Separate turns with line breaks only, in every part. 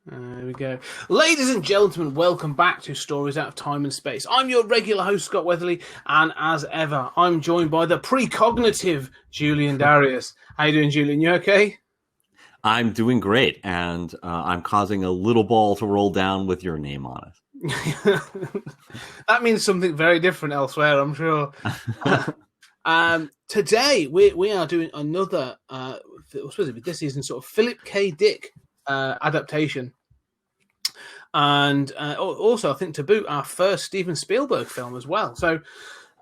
There we go. Ladies and gentlemen, welcome back to Stories Out of Time and Space. I'm your regular host, Scott Weatherly, and as ever, I'm joined by the precognitive Julian Darius. How you doing, Julian? You okay?
I'm doing great, and I'm causing a little ball to roll down with your name on
it. That means something very different elsewhere, I'm sure. Today, we are doing another, this season, sort of Philip K. Dick adaptation. And also, I think to boot, our first Steven Spielberg film as well. So,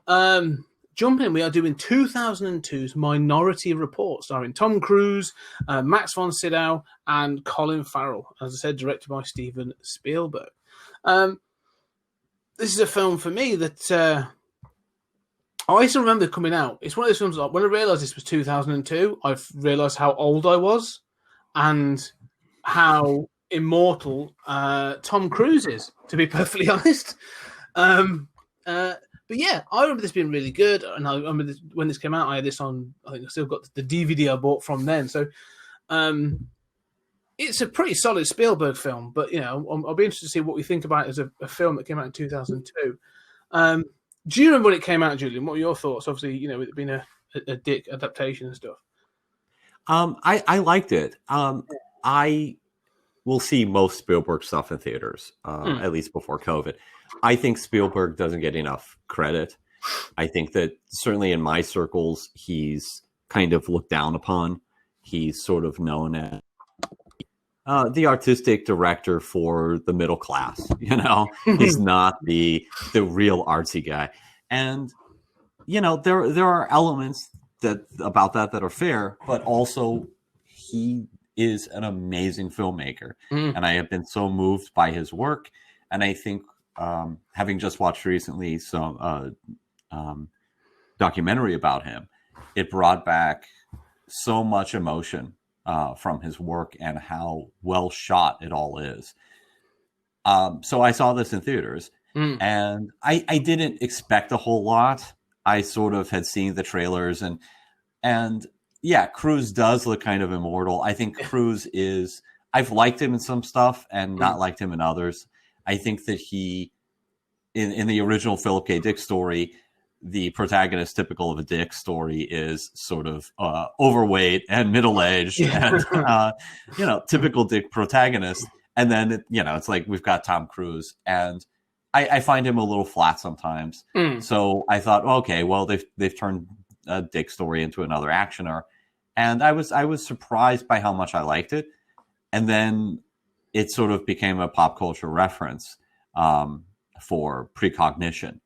jump in. We are doing 2002's Minority Report, starring Tom Cruise, Max von Sydow, and Colin Farrell. As I said, directed by Steven Spielberg. This is a film for me that I still remember coming out. It's one of those films that when I realised this was 2002, I realised how old I was and how immortal Tom Cruise is, to be perfectly honest. But yeah, I remember this being really good, and I remember this, when this came out, I had this on. I think I still got the DVD I bought from then. So it's a pretty solid Spielberg film. But you know, I'll be interested to see what we think about it as a film that came out in 2002. Do you remember when it came out, Julian? What were your thoughts? Obviously, you know, it being a Dick adaptation and stuff.
I liked it. I will see most Spielberg stuff in theaters, at least before COVID. I think Spielberg doesn't get enough credit. I think that certainly in my circles, he's kind of looked down upon. He's sort of known as the artistic director for the middle class. You know, he's not the real artsy guy. And, you know, there are elements about that are fair, but also he is an amazing filmmaker. And I have been so moved by his work. And I think having just watched recently some documentary about him, it brought back so much emotion from his work and how well shot it all is. So I saw this in theaters and I didn't expect a whole lot. I sort of had seen the trailers and yeah, Cruise does look kind of immortal. I think Cruise is, I've liked him in some stuff and not liked him in others. I think that he, in the original Philip K. Dick story, the protagonist, typical of a Dick story, is sort of overweight and middle-aged and, you know, typical Dick protagonist. And then, you know, it's like we've got Tom Cruise and I find him a little flat sometimes. So I thought, okay, well, they've turned a Dick story into another actioner. And I was surprised by how much I liked it. And then it sort of became a pop culture reference for precognition.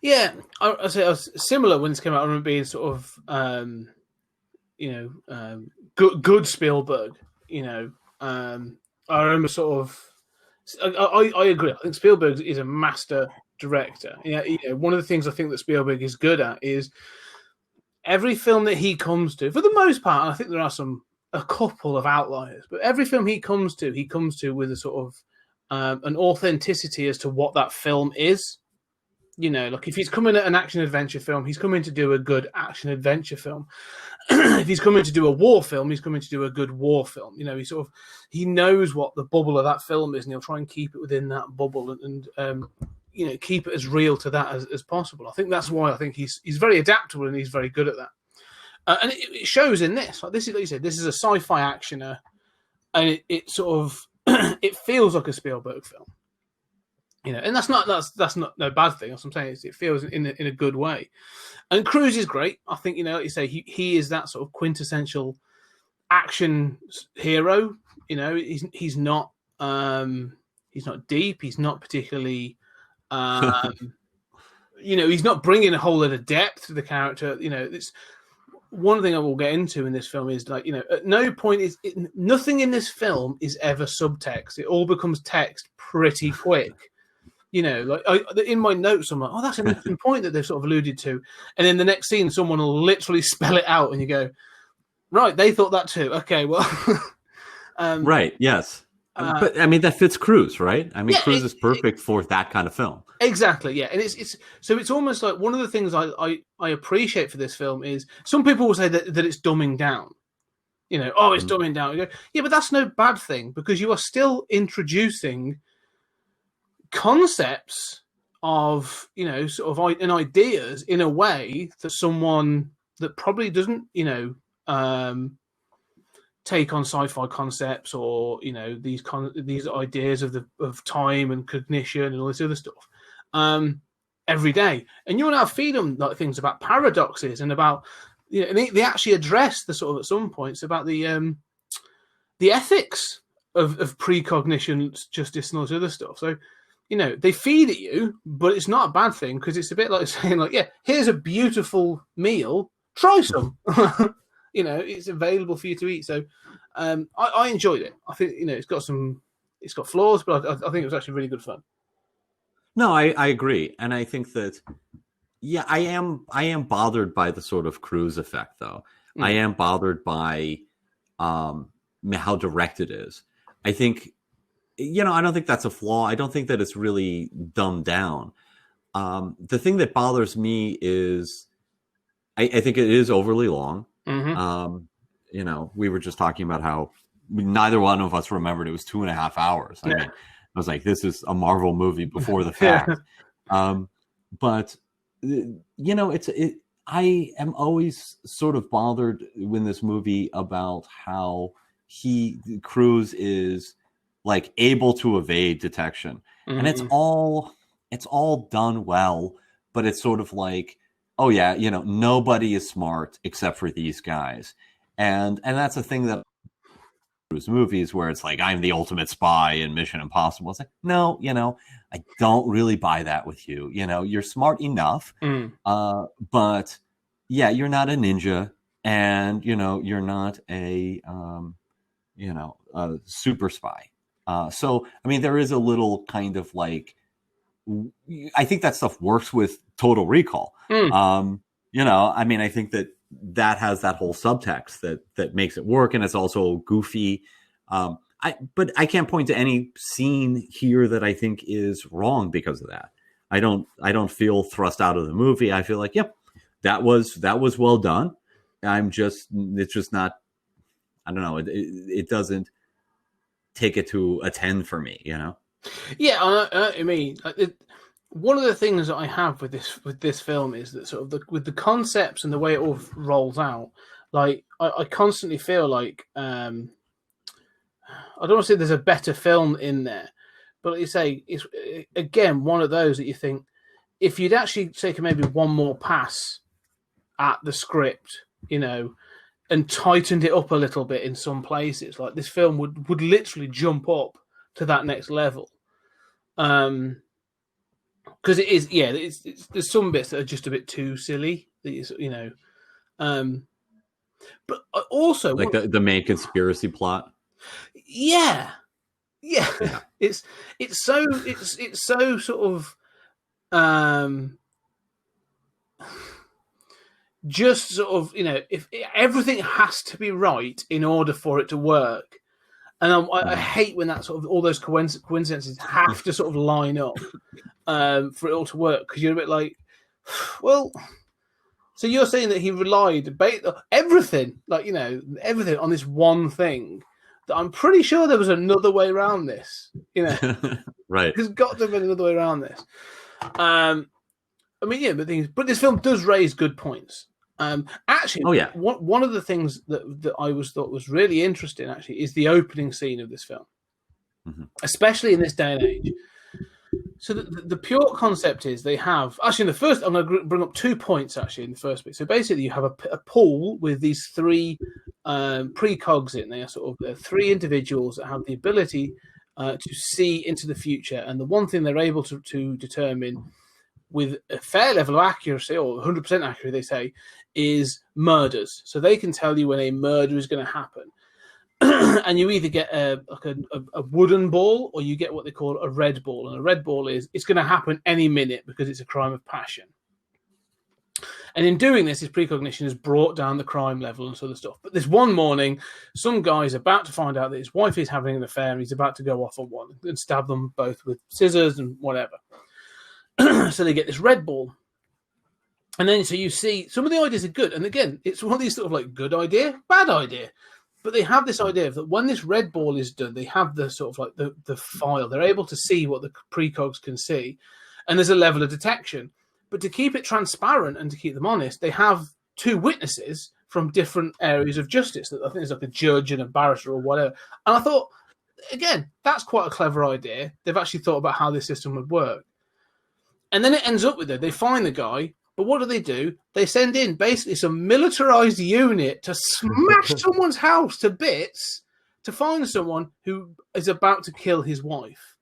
Yeah, I say I was similar when this came out. I remember being sort of, you know, good Spielberg. You know, I remember sort of. I agree. I think Spielberg is a master director. You know, one of the things I think that Spielberg is good at is every film that he comes to, for the most part, and I think there are a couple of outliers, but every film he comes to with a sort of an authenticity as to what that film is. You know, like if he's coming at an action adventure film, he's coming to do a good action adventure film. If he's coming to do a war film, he's coming to do a good war film. You know, he knows what the bubble of that film is, and he'll try and keep it within that bubble and you know, keep it as real to that as possible. I think that's why I think he's very adaptable and he's very good at that. And it shows in this. Like this is, like you said, this is a sci-fi actioner, and it sort of it feels like a Spielberg film. You know, and that's not no bad thing. That's what I'm saying. It feels in a good way. And Cruise is great. I think, you know, like you say, he is that sort of quintessential action hero. You know, he's not deep. He's not particularly, you know, he's not bringing a whole lot of depth to the character. You know, it's one thing I will get into in this film is, like, you know, at no point nothing in this film is ever subtext. It all becomes text pretty quick. You know, like in my notes, I'm like, oh, that's an interesting point that they've sort of alluded to. And in the next scene, someone will literally spell it out and you go, right, they thought that too. Okay, well.
Right, yes. But, I mean, that fits Cruise, right? I mean, yeah, Cruise is perfect for that kind of film.
Exactly, yeah. And it's almost like one of the things I appreciate for this film is some people will say that it's dumbing down. Oh, it's dumbing down. You go, yeah, but that's no bad thing, because you are still introducing concepts of, sort of and ideas in a way that someone that probably doesn't, take on sci-fi concepts, or these ideas of time and cognition and all this other stuff every day. And you want to feed them like things about paradoxes and about, and they actually address the sort of, at some points, about the ethics of precognition, justice, and all this other stuff. So, they feed at you, but it's not a bad thing, because it's a bit like saying, like, yeah, here's a beautiful meal, try some. It's available for you to eat. So I enjoyed it. I think, it's got flaws, but I think it was actually really good fun.
No, I agree. And I think that, yeah, I am bothered by the sort of cruise effect, though. I am bothered by how direct it is. I think, I don't think that's a flaw. I don't think that it's really dumbed down. The thing that bothers me is I think it is overly long. Mm-hmm. We were just talking about how neither one of us remembered it was 2.5 hours. I mean, I was like, this is a Marvel movie before the fact. But I am always sort of bothered in this movie about how Cruise is like able to evade detection. Mm-hmm. And it's all done well, but it's sort of like, oh yeah, nobody is smart except for these guys. And that's a thing that Cruise movies, where it's like, I'm the ultimate spy in Mission Impossible. It's like, no, I don't really buy that with you. You're smart enough, but yeah, you're not a ninja, and you're not a a super spy. So I mean, there is a little kind of like, I think that stuff works with Total Recall. I mean, I think that has that whole subtext that makes it work, and it's also goofy. But I can't point to any scene here that I think is wrong because of that. I don't feel thrust out of the movie. I feel like, yep, that was well done. It's just not, I don't know. It doesn't take it to a 10 for me,
Yeah, I mean, one of the things that I have with this film is that sort of with the concepts and the way it all rolls out, like I constantly feel like I don't want to say there's a better film in there, but like you say, it's again one of those that you think, if you'd actually taken maybe one more pass at the script, and tightened it up a little bit in some places, like this film would literally jump up to that next level. Because it is, yeah, there's some bits that are just a bit too silly. But also
like the main conspiracy plot.
Yeah. It's so sort of just sort of, if everything has to be right in order for it to work. And I hate when that sort of, all those coincidences have to sort of line up for it all to work, because you're a bit like, well, so you're saying that he relied everything, like, everything on this one thing, that I'm pretty sure there was another way around this,
right?
There's got to have been another way around this. I mean, yeah, but this film does raise good points. Actually,
oh yeah,
one of the things that I thought was really interesting actually is the opening scene of this film, especially in this day and age. So the pure concept is they have actually in the first. I'm going to bring up 2 points actually in the first bit. So basically, you have a pool with these 3 precogs in. They are sort of 3 individuals that have the ability to see into the future, and the one thing they're able to determine with a fair level of accuracy, or 100% accuracy, they say, is murders. So they can tell you when a murder is going to happen. And you either get a wooden ball, or you get what they call a red ball. And a red ball is, it's going to happen any minute because it's a crime of passion. And in doing this, his precognition has brought down the crime level and sort of stuff. But this one morning, some guy's about to find out that his wife is having an affair, and he's about to go off on one and stab them both with scissors and whatever. So they get this red ball. And then so you see some of the ideas are good. And again, it's one of these sort of like good idea, bad idea. But they have this idea that when this red ball is done, they have the sort of like the file. They're able to see what the precogs can see, and there's a level of detection. But to keep it transparent and to keep them honest, they have two witnesses from different areas of justice. I think there's like a judge and a barrister or whatever. And I thought, again, that's quite a clever idea. They've actually thought about how this system would work. And then it ends up with it. They find the guy, but what do? They send in basically some militarized unit to smash someone's house to bits to find someone who is about to kill his wife.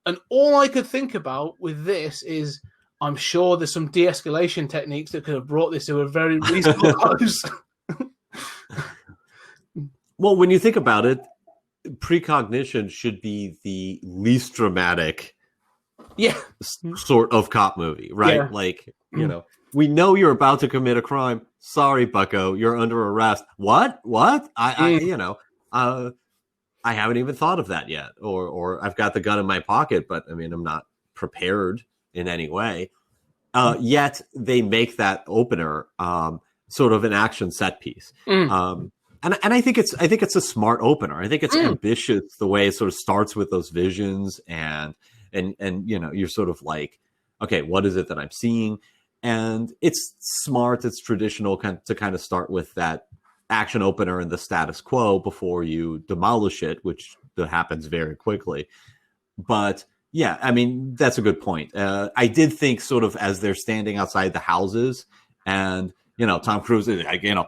And all I could think about with this is, I'm sure there's some de-escalation techniques that could have brought this to a very reasonable close.
Well, when you think about it, precognition should be the least dramatic sort of cop movie, right?
Yeah.
Like, you know, we know you're about to commit a crime. Sorry, bucko, you're under arrest. What? I haven't even thought of that yet. Or I've got the gun in my pocket, but I mean, I'm not prepared in any way. Yet they make that opener sort of an action set piece. And I think it's a smart opener. I think it's ambitious the way it sort of starts with those visions and you know, you're sort of like, okay, what is it that I'm seeing? And it's smart, it's traditional to kind of start with that action opener and the status quo before you demolish it, which happens very quickly. But yeah, I mean, that's a good point. I did think sort of as they're standing outside the houses and, you know, Tom Cruise is like, you know,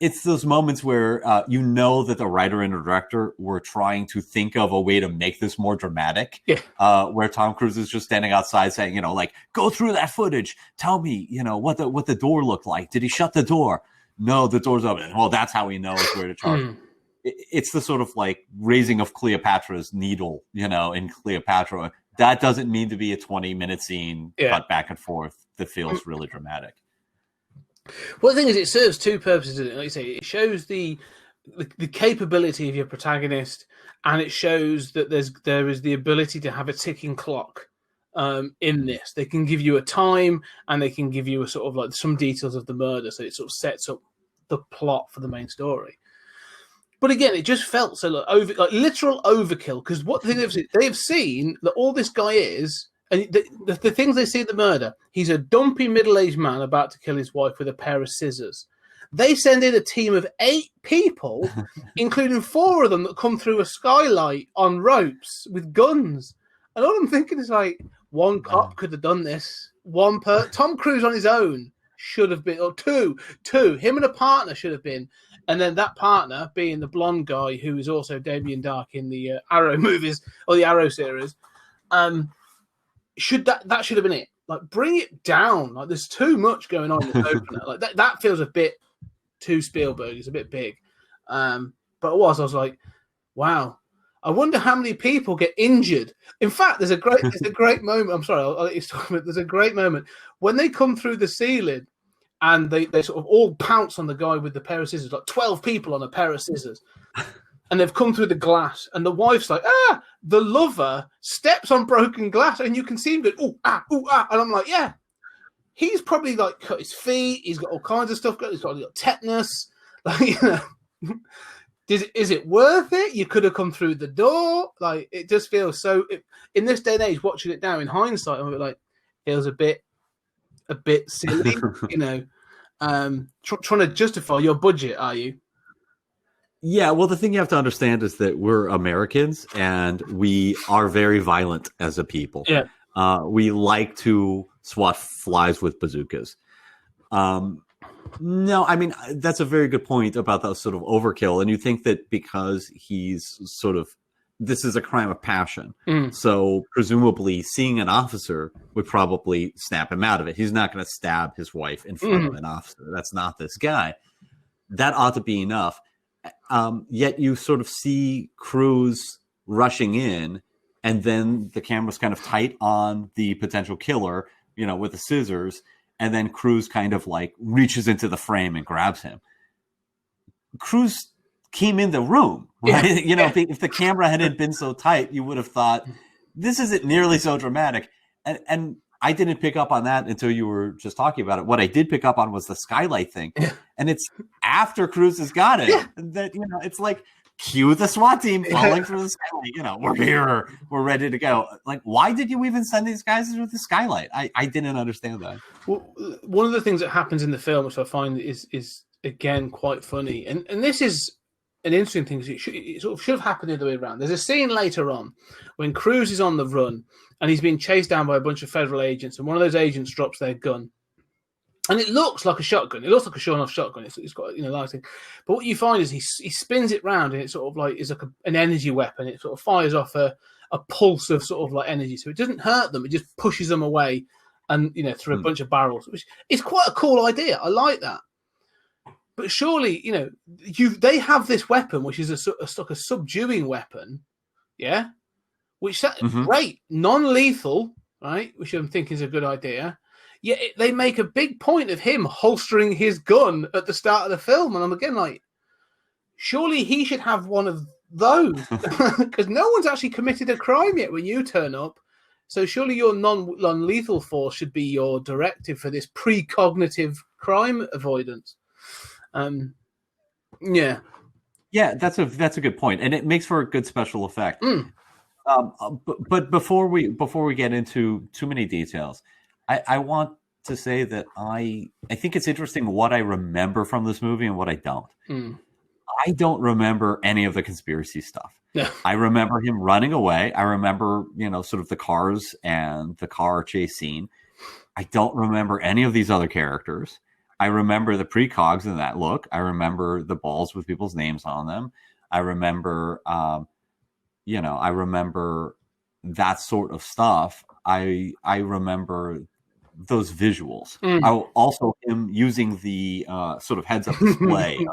it's those moments where you know that the writer and the director were trying to think of a way to make this more dramatic. Yeah. Where Tom Cruise is just standing outside saying, you know, like, go through that footage. Tell me, you know, what the door looked like. Did he shut the door? No, the door's open. Well, that's how he knows where to charge. It's the sort of like raising of Cleopatra's needle, you know, in Cleopatra. That doesn't mean to be a 20-minute scene cut back and forth that feels really dramatic.
Well, the thing is, it serves two purposes. Like you say, it shows the capability of your protagonist, and it shows that there is the ability to have a ticking clock in this. They can give you a time, and they can give you a sort of like some details of the murder, so it sort of sets up the plot for the main story. But again, it just felt so like literal overkill, because what they've seen that all this guy is. And the things they see at the murder, he's a dumpy middle-aged man about to kill his wife with a pair of scissors. They send in a team of 8 people, including 4 of them that come through a skylight on ropes with guns. And all I'm thinking is like, one cop could have done this. Tom Cruise on his own should have been, or two, him and a partner should have been. And then that partner being the blonde guy who is also Damien Dark in the Arrow movies or the Arrow series. That should have been it. Like, bring it down. Like, there's too much going on in this opener. Like that feels a bit too Spielberg. It's a bit big. But I was like, wow. I wonder how many people get injured. In fact, there's a great moment. I'm sorry, I'll let you talk about it. There's a great moment when they come through the ceiling and they sort of all pounce on the guy with the pair of scissors, like 12 people on a pair of scissors. And they've come through the glass, and the wife's like, the lover steps on broken glass, and you can see him go, ooh, ah. And I'm like, yeah, he's probably like cut his feet. He's got all kinds of stuff. He's got tetanus. Like, you know, is it worth it? You could have come through the door. Like, it just feels so, in this day and age, watching it now in hindsight, I'm like, feels a bit silly, you know, trying to justify your budget, are you?
Yeah, well, the thing you have to understand is that we're Americans and we are very violent as a people.
Yeah.
We like to swat flies with bazookas. No, I mean, that's a very good point about that sort of overkill. And you think that because he's sort of, this is a crime of passion. So presumably seeing an officer would probably snap him out of it. He's not going to stab his wife in front of an officer. That's not this guy. That ought to be enough. Yet you sort of see Cruise rushing in, and then the camera's kind of tight on the potential killer, you know, with the scissors, and then Cruise kind of like reaches into the frame and grabs him. Cruise came in the room, right? Yeah. You know, if the camera hadn't been so tight, you would have thought this isn't nearly so dramatic. And I didn't pick up on that until you were just talking about it. What I did pick up on was the skylight thing. And it's after Cruz has got it.
Yeah.
That, it's like, cue the SWAT team falling through the skylight. We're here. We're ready to go. Like, why did you even send these guys through the skylight? I didn't understand that.
Well, one of the things that happens in the film, which I find is again quite funny, and this is an interesting thing. It sort of should have happened the other way around. There's a scene later on when Cruz is on the run and he's being chased down by a bunch of federal agents, and one of those agents drops their gun. And it looks like a shotgun. It looks like a showing-off shotgun. It's got lighting. But what you find is he spins it round, and it sort of like is like an energy weapon. It sort of fires off a pulse of sort of like energy, so it doesn't hurt them. It just pushes them away, and through a bunch of barrels, which is quite a cool idea. I like that. But surely, they have this weapon, which is like a subduing weapon, yeah. Which great, non-lethal, right? Which I'm thinking is a good idea. Yeah, they make a big point of him holstering his gun at the start of the film, and I'm again like, surely he should have one of those because no one's actually committed a crime yet when you turn up. So surely your non-lethal force should be your directive for this precognitive crime avoidance. Yeah,
that's a good point, and it makes for a good special effect. But before we get into too many details, I want to say that I think it's interesting what I remember from this movie and what I don't. I don't remember any of the conspiracy stuff.
Yeah.
I remember him running away. I remember, sort of the cars and the car chase scene. I don't remember any of these other characters. I remember the precogs in that look. I remember the balls with people's names on them. I remember, I remember that sort of stuff. I remember those visuals. Also him using the sort of heads-up display,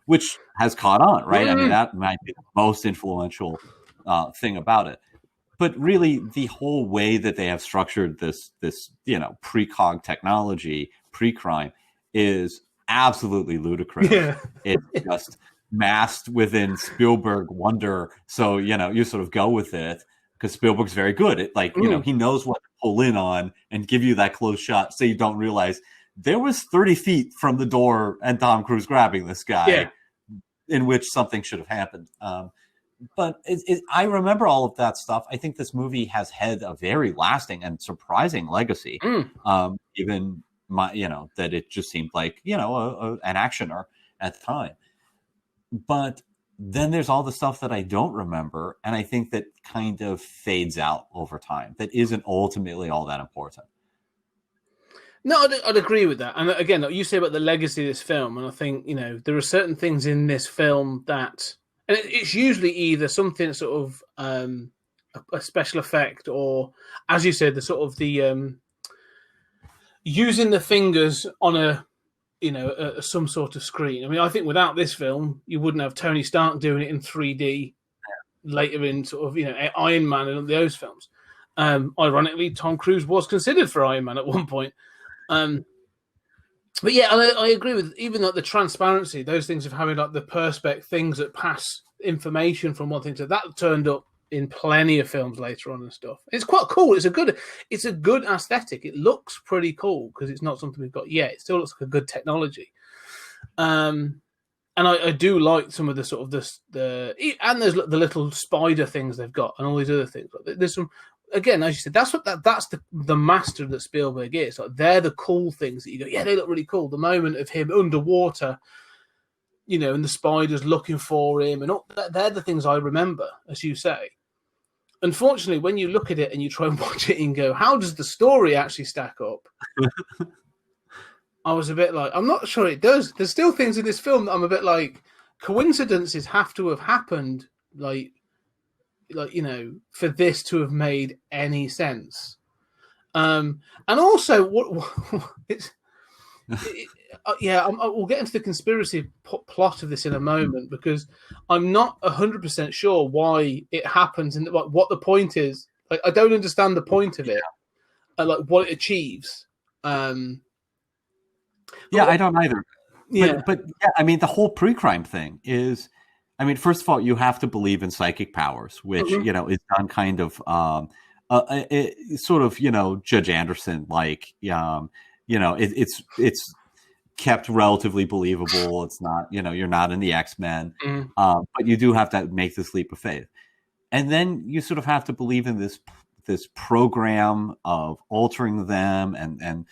which has caught on, right? I mean, that might be the most influential thing about it. But really, the whole way that they have structured this precog technology, pre-crime, is absolutely ludicrous. Yeah. It's just masked within Spielberg wonder. So, you sort of go with it because Spielberg's very good at he knows what to pull in on and give you that close shot so you don't realize there was 30 feet from the door and Tom Cruise grabbing this guy in which something should have happened. But I remember all of that stuff. I think this movie has had a very lasting and surprising legacy. Even that it just seemed like, an actioner at the time. But then there's all the stuff that I don't remember. And I think that kind of fades out over time. That isn't ultimately all that important.
No, I'd agree with that. And again, you say about the legacy of this film. And I think, there are certain things in this film that, and it's usually either something sort of a special effect or, as you said, the sort of the using the fingers on a some sort of screen. I mean, I think without this film, you wouldn't have Tony Stark doing it in 3D later in sort of, Iron Man and those films. Ironically, Tom Cruise was considered for Iron Man at one point. But yeah, I agree with even like the transparency, those things of having like the perspex things that pass information from one thing to that turned up in plenty of films later on and stuff. It's quite cool. It's a good aesthetic. It looks pretty cool because it's not something we've got yet. It still looks like a good technology. And I do like some of the sort of and there's the little spider things they've got and all these other things. There's some. Again, as you said, that's the master that Spielberg is. Like they're the cool things that you go, yeah, they look really cool. The moment of him underwater, and the spiders looking for him, and all, they're the things I remember, as you say. Unfortunately, when you look at it and you try and watch it and go, how does the story actually stack up? I was a bit like, I'm not sure it does. There's still things in this film that I'm a bit like, coincidences have to have happened, like for this to have made any sense. And also, we'll get into the conspiracy plot of this in a moment because I'm not 100% sure why it happens and what the point is. Like, I don't understand the point of it, like what it achieves.
I don't either.
Yeah,
but I mean, the whole pre-crime thing is. I mean, first of all, you have to believe in psychic powers, which, is done kind of sort of, Judge Anderson, like, it's kept relatively believable. It's not, you're not in the X-Men, but you do have to make this leap of faith. And then you sort of have to believe in this program of altering them and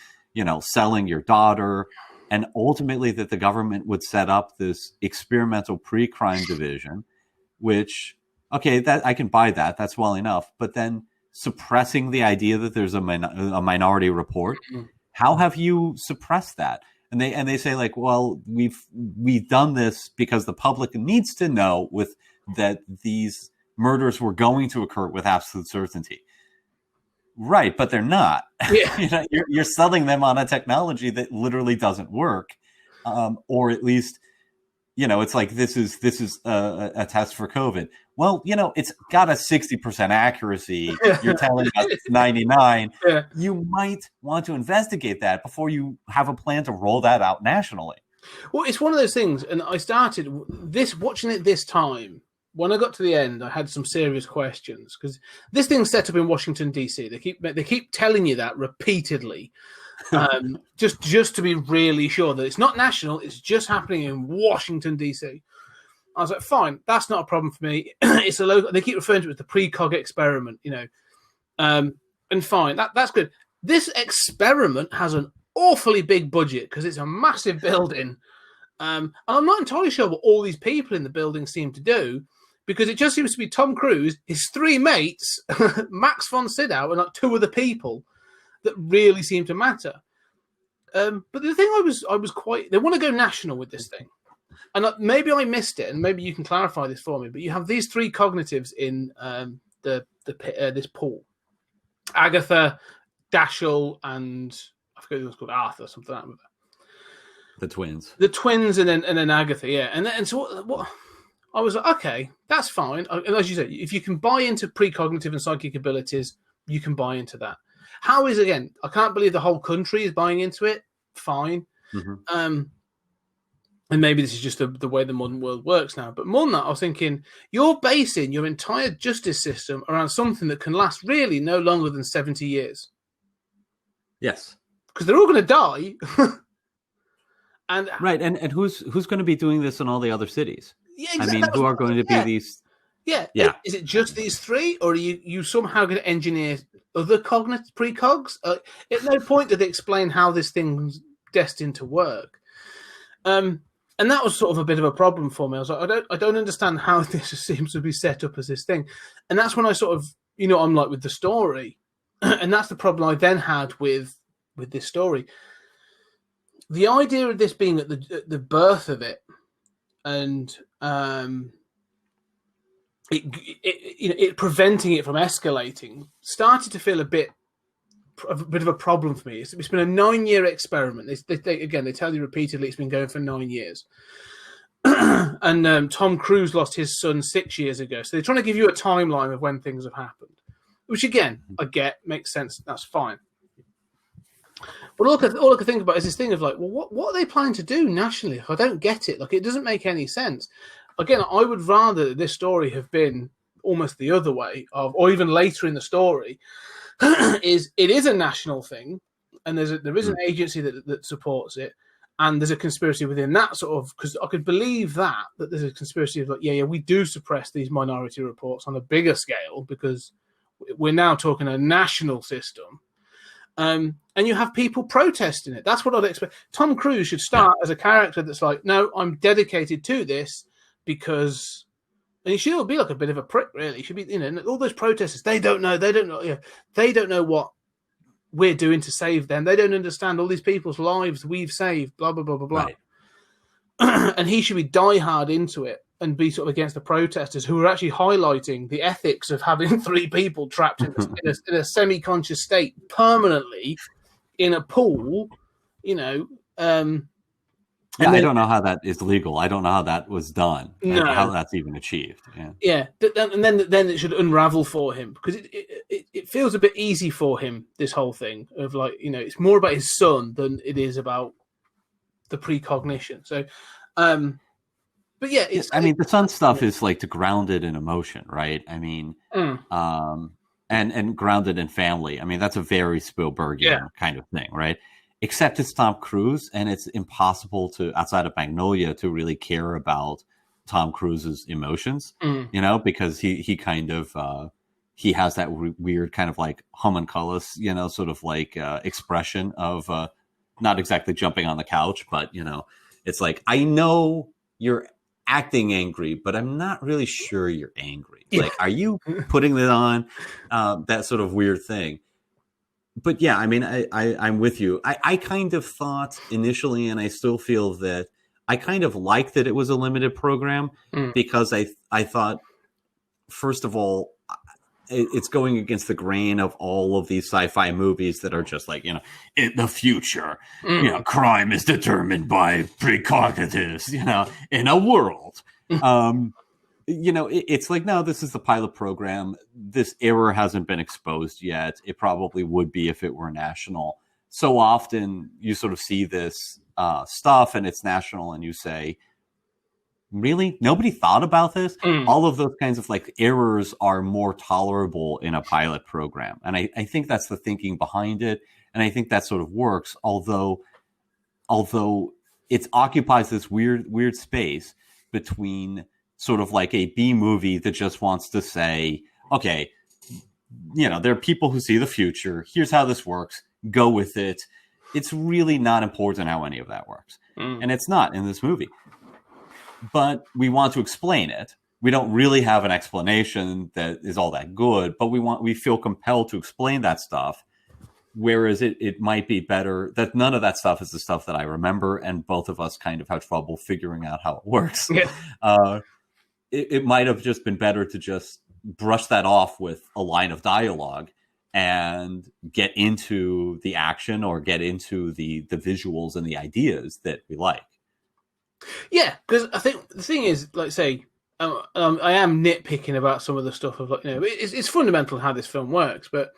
selling your daughter, and ultimately that the government would set up this experimental pre-crime division, which, okay, that I can buy that. That's well enough. But then suppressing the idea that there's a minority report, how have you suppressed that? And they say, like, well, we've done this because the public needs to know that these murders were going to occur with absolute certainty. Right, but they're not. Yeah. You're selling them on a technology that literally doesn't work, or at least, it's like this is a test for COVID. Well, it's got a 60% accuracy. You're telling us it's 99. Yeah. You might want to investigate that before you have a plan to roll that out nationally.
Well, it's one of those things, and I started watching it this time. When I got to the end, I had some serious questions, because this thing's set up in Washington, D.C. They keep telling you that repeatedly, just to be really sure that it's not national. It's just happening in Washington, D.C. I was like, fine, that's not a problem for me. It's a local. They keep referring to it as the precog experiment, and fine, that's good. This experiment has an awfully big budget because it's a massive building, and I'm not entirely sure what all these people in the building seem to do. Because it just seems to be Tom Cruise, his three mates, Max von Sydow, and like two other people that really seem to matter. But the thing I was quite... They want to go national with this thing. And maybe I missed it, and maybe you can clarify this for me, but you have these three cognitives in this pool. Agatha, Dashiell, and I forget who was called, Arthur, something like that.
The twins.
The twins, and then Agatha, yeah. And so what I was like, okay, that's fine. And as you said, if you can buy into precognitive and psychic abilities, you can buy into that. How is, again, I can't believe the whole country is buying into it. Fine. Mm-hmm. And maybe this is just the way the modern world works now. But more than that, I was thinking, you're basing your entire justice system around something that can last really no longer than 70 years.
Yes.
Because they're all going to die.
Right. And who's going to be doing this in all the other cities?
Yeah, exactly.
I mean, who are going to be these?
Yeah. Is it just these three, or are you somehow going to engineer other precogs? At no point did they explain how this thing's destined to work. And that was sort of a bit of a problem for me. I was like, I don't understand how this seems to be set up as this thing. And that's when I sort of, I'm like with the story. And that's the problem I then had with this story. The idea of this being at the birth of it, and it preventing it from escalating, started to feel a bit of a problem for me. It's been a 9-year experiment. They tell you repeatedly it's been going for 9 years. And Tom Cruise lost his son 6 years ago. So they're trying to give you a timeline of when things have happened, which, again, I get, makes sense. That's fine. But all I can think about is this thing of like, well, what are they planning to do nationally? I don't get it. Like, it doesn't make any sense. Again, I would rather this story have been almost the other way, or even later in the story, it is a national thing, and there is an agency that supports it, and there's a conspiracy within that sort of, because I could believe that there's a conspiracy of like, yeah, we do suppress these minority reports on a bigger scale because we're now talking a national system. And you have people protesting it. That's what I'd expect. Tom Cruise should start as a character that's like, no, I'm dedicated to this because, and he should be like a bit of a prick, really. He should be, all those protesters, they don't know what we're doing to save them. They don't understand all these people's lives we've saved, blah, blah, blah, blah, blah. Right. And he should be diehard into it and be sort of against the protesters who are actually highlighting the ethics of having three people trapped in a semi-conscious state permanently in a pool,
I don't know how that is legal. I don't know how that was done. No. How that's even achieved.
Yeah. And then it should unravel for him, because it feels a bit easy for him, this whole thing of like, it's more about his son than it is about the precognition. So, but yeah,
the son stuff is like to ground it in emotion, right? I mean, and grounded in family. I mean, that's a very Spielbergian kind of thing, right? Except it's Tom Cruise, and it's impossible to, outside of Magnolia, to really care about Tom Cruise's emotions, you know, because he kind of he has that weird kind of like homunculus, you know, sort of like expression of not exactly jumping on the couch, but, you know, it's like, I know you're acting angry, but I'm not really sure you're angry. Like, are you putting it on? That sort of weird thing. But yeah, I mean, I'm with you. I kind of thought initially, and I still feel that I kind of liked that it was a limited program because I thought, first of all, it's going against the grain of all of these sci-fi movies that are just like, you know, in the future, you know, crime is determined by precognitives, you know, in a world. You know, it's like, no, this is the pilot program. This error hasn't been exposed yet. It probably would be if it were national. So often you sort of see this stuff and it's national and you say, really? Nobody thought about this? All of those kinds of like errors are more tolerable in a pilot program. And I think that's the thinking behind it. And I think that sort of works, although it occupies this weird space between sort of like a B movie that just wants to say, okay, you know, there are people who see the future. Here's how this works. Go with it. It's really not important how any of that works. And it's not in this movie. But we want to explain it. We don't really have an explanation that is all that good, but we feel compelled to explain that stuff. Whereas it might be better that none of that stuff is the stuff that I remember, and both of us kind of have trouble figuring out how it works. Yeah. It might have just been better to just brush that off with a line of dialogue and get into the action or get into the visuals and the ideas that we like.
Yeah, because I think the thing is, like, say, I am nitpicking about some of the stuff of, like, you know, it's fundamental how this film works. But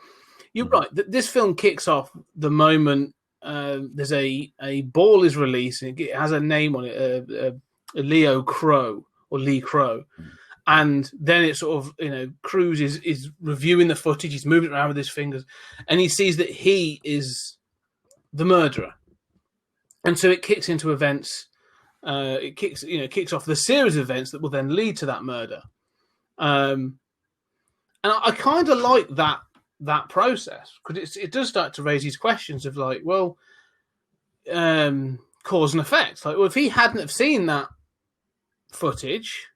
you're right. This film kicks off the moment there's a ball is released, and it has a name on it, Leo Crow or Lee Crow, and then it sort of, you know, Cruise is reviewing the footage. He's moving around with his fingers, and he sees that he is the murderer, and so it kicks into events. It kicks off the series of events that will then lead to that murder, and I kind of like that process, because it does start to raise these questions of, like, well, cause and effect. Like, well, if he hadn't have seen that footage,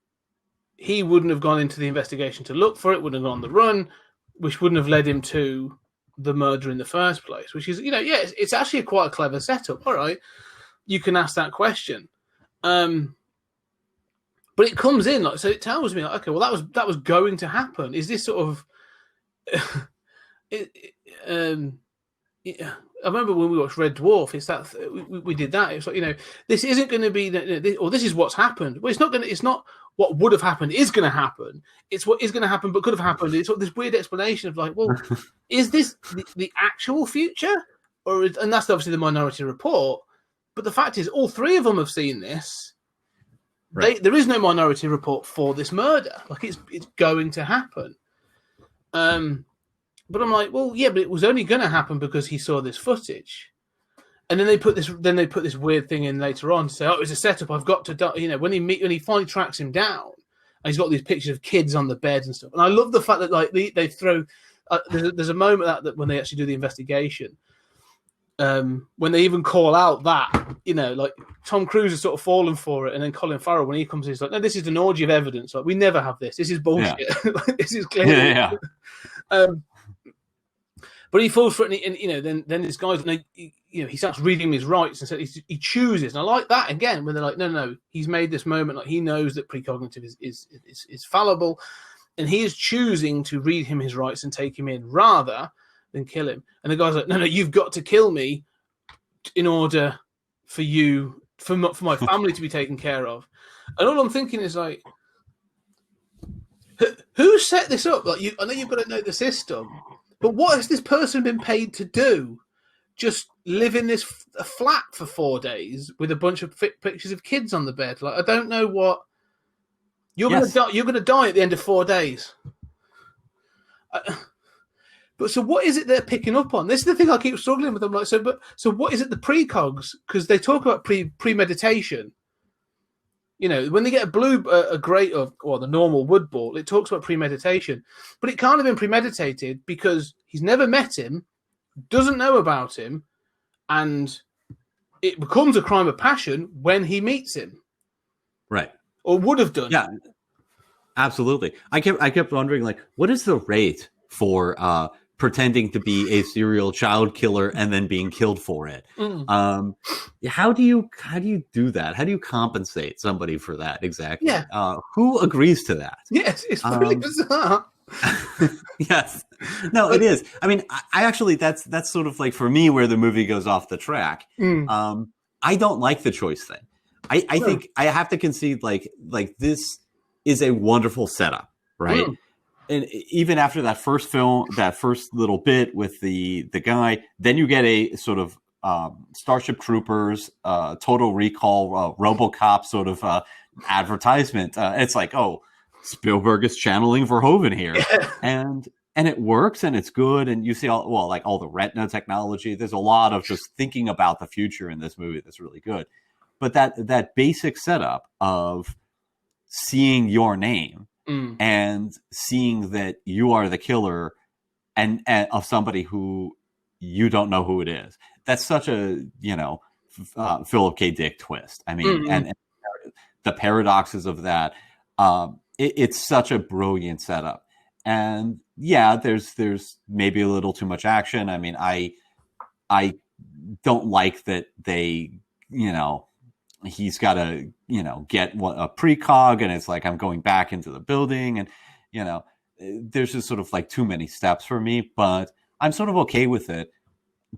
he wouldn't have gone into the investigation to look for it, wouldn't have gone on the run, which wouldn't have led him to the murder in the first place. Which is, you know, yeah, it's actually quite a clever setup. All right, you can ask that question. But it comes in, like, so it tells me, like, okay, well, that was going to happen. Is this sort of I remember when we watched Red Dwarf. It's that we did that. It's like, you know, this isn't going to be, or this is what's happened. Well, it's not what would have happened is going to happen. It's what is going to happen but could have happened. It's this weird explanation of, like, well, is this the actual future, and that's obviously the Minority Report. But the fact is, all three of them have seen this. Right. There is no Minority Report for this murder. Like, it's going to happen. But I'm like, well, yeah, but it was only going to happen because he saw this footage. And then they put this weird thing in later on to say, oh, it's a setup. I've got to die. You know, when he finally tracks him down, and he's got these pictures of kids on the bed and stuff. And I love the fact that, like, they throw. There's a moment that when they actually do the investigation. When they even call out that, you know, like, Tom Cruise has sort of fallen for it, and then Colin Farrell, when he comes in, he's like, no, this is an orgy of evidence. Like, we never have this. This is bullshit. Yeah. Like, this is clearly. Yeah. But he falls for it, and you know, then this guy's, he starts reading his rights, and so he chooses. And I like that again when they're like, no, he's made this moment, like, he knows that precognitive is fallible, and he is choosing to read him his rights and take him in rather than kill him. And the guy's like, no, you've got to kill me in order for my family to be taken care of. And all I'm thinking is, like, who set this up? Like, I know you've got to know the system, but what has this person been paid to do? Just live in this flat for 4 days with a bunch of pictures of kids on the bed. Like, I don't know what you're going to die. You're going to die at the end of 4 days. But so what is it they're picking up on? This is the thing I keep struggling with. I'm like, so what is it the precogs? Because they talk about premeditation. You know, when they get a great or the normal wood ball, it talks about premeditation, but it can't have been premeditated because he's never met him, doesn't know about him, and it becomes a crime of passion when he meets him,
right?
Or would have done.
Yeah, absolutely. I kept wondering, like, what is the rate for pretending to be a serial child killer and then being killed for it? How do you do that? How do you compensate somebody for that exactly?
Yeah.
Who agrees to that?
Yes, it's really bizarre.
Yes, no, it is. I mean, I actually that's sort of like for me where the movie goes off the track. I don't like the choice thing. I think I have to concede like this is a wonderful setup, right? And even after that first film, that first little bit with the guy, then you get a sort of Starship Troopers, Total Recall, RoboCop sort of advertisement. It's like, oh, Spielberg is channeling Verhoeven here, and it works and it's good. And you see all the retina technology. There's a lot of just thinking about the future in this movie that's really good. But that basic setup of seeing your name and seeing that you are the killer and of somebody who you don't know who it is. That's such a, Philip K. Dick twist. I mean, and the paradoxes of that, it's such a brilliant setup. And yeah, there's maybe a little too much action. I mean, I don't like that they, he's got to, get a precog, and it's like I'm going back into the building, and there's just sort of like too many steps for me. But I'm sort of okay with it.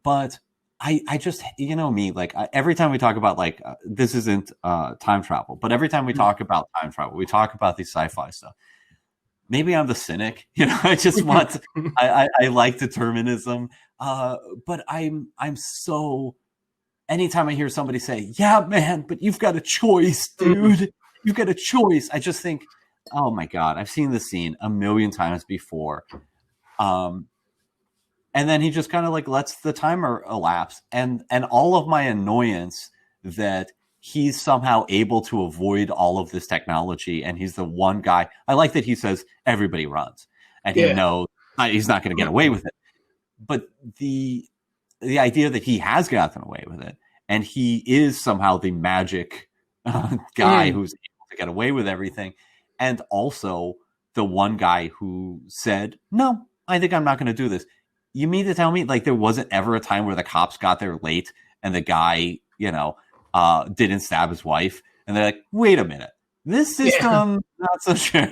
But I just, me, like every time we talk about like this isn't time travel, but every time we talk about time travel, we talk about these sci-fi stuff. Maybe I'm the cynic, I just want I like determinism, but I'm so. Anytime I hear somebody say, yeah, man, but you've got a choice, dude. You've got a choice. I just think, oh, my God, I've seen this scene a million times before. And then he just kind of like lets the timer elapse. And all of my annoyance that he's somehow able to avoid all of this technology. And he's the one guy. I like that he says everybody runs. And he knows he's not going to get away with it. But the idea that he has gotten away with it and he is somehow the magic guy who's able to get away with everything. And also the one guy who said, no, I think I'm not going to do this. You mean to tell me like there wasn't ever a time where the cops got there late and the guy, didn't stab his wife? And they're like, wait a minute, this system, not so sure,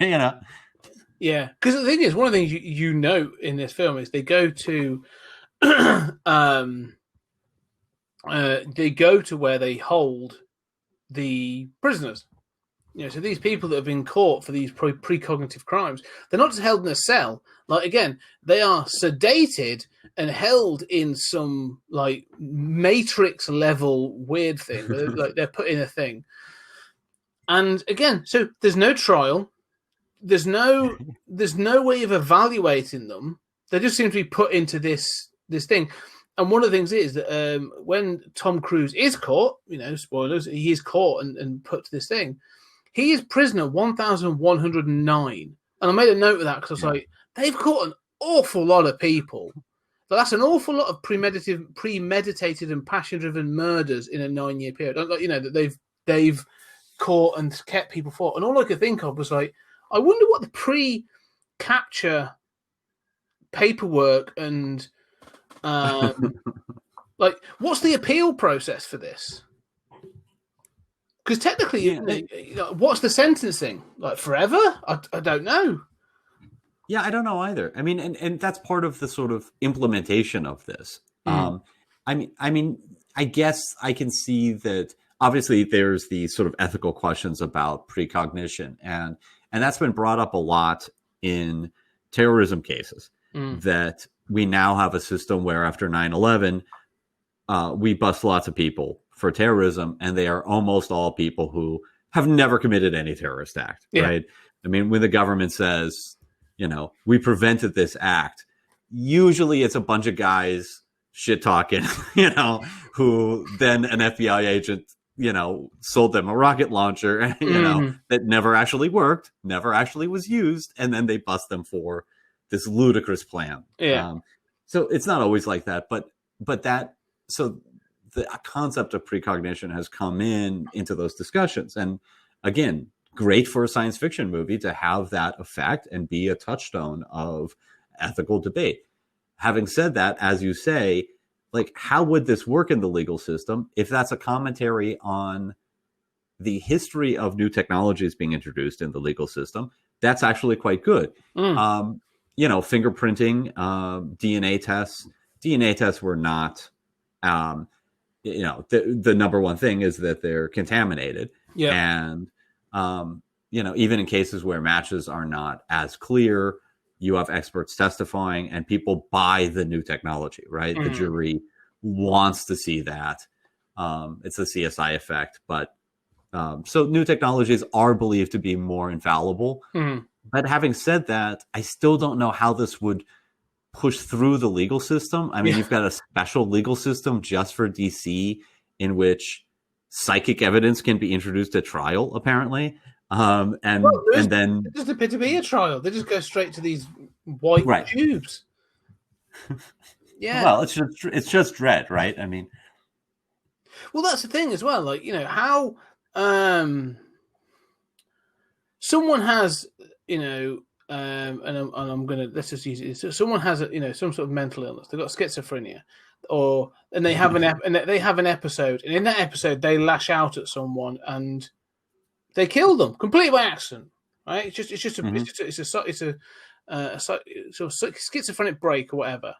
Yeah. Because the thing is, one of the things you note in this film is they go to, they go to where they hold the prisoners. So these people that have been caught for these precognitive crimes, they're not just held in a cell. Like, again, they are sedated and held in some like Matrix level weird thing. Like they're put in a thing. And again, so there's no trial. There's no way of evaluating them. They just seem to be put into this thing. And one of the things is that when Tom Cruise is caught, spoilers, he is caught and put to this thing. He is prisoner 1,109. And I made a note of that because I was like, they've caught an awful lot of people. So that's an awful lot of premeditated and passion-driven murders in a 9-year period. That they've caught and kept people for. And all I could think of was like, I wonder what the pre-capture paperwork and like what's the appeal process for this? Because technically, what's the sentencing? Like forever? I don't know.
Yeah, I don't know either. I mean, and that's part of the sort of implementation of this. I mean, I guess I can see that obviously there's the sort of ethical questions about precognition, and that's been brought up a lot in terrorism cases, that we now have a system where after 9/11, we bust lots of people for terrorism, and they are almost all people who have never committed any terrorist act, right? I mean, when the government says, we prevented this act, usually it's a bunch of guys shit talking, who then an FBI agent, sold them a rocket launcher, that never actually worked, never actually was used, and then they bust them for this ludicrous plan.
Yeah.
So it's not always like that, but so the concept of precognition has come into those discussions, and again, great for a science fiction movie to have that effect and be a touchstone of ethical debate. Having said that, as you say, like, how would this work in the legal system? If that's a commentary on the history of new technologies being introduced in the legal system, that's actually quite good. Fingerprinting, DNA tests. DNA tests were not, the number one thing is that they're contaminated. Yeah. And, even in cases where matches are not as clear, you have experts testifying and people buy the new technology, right? The jury wants to see that. It's a CSI effect, but so new technologies are believed to be more infallible. But having said that, I still don't know how this would push through the legal system. I mean, you've got a special legal system just for DC in which psychic evidence can be introduced at trial, apparently. And then
it doesn't appear to be a trial. They just go straight to these white tubes. Yeah.
Well, it's just dread, right? I mean,
well, that's the thing as well. Like, how someone has, and I'm gonna, let's just use it. So someone has some sort of mental illness. They've got schizophrenia, and they have an episode, and in that episode they lash out at someone and they kill them completely by accident, right? It's a sort of schizophrenic break or whatever.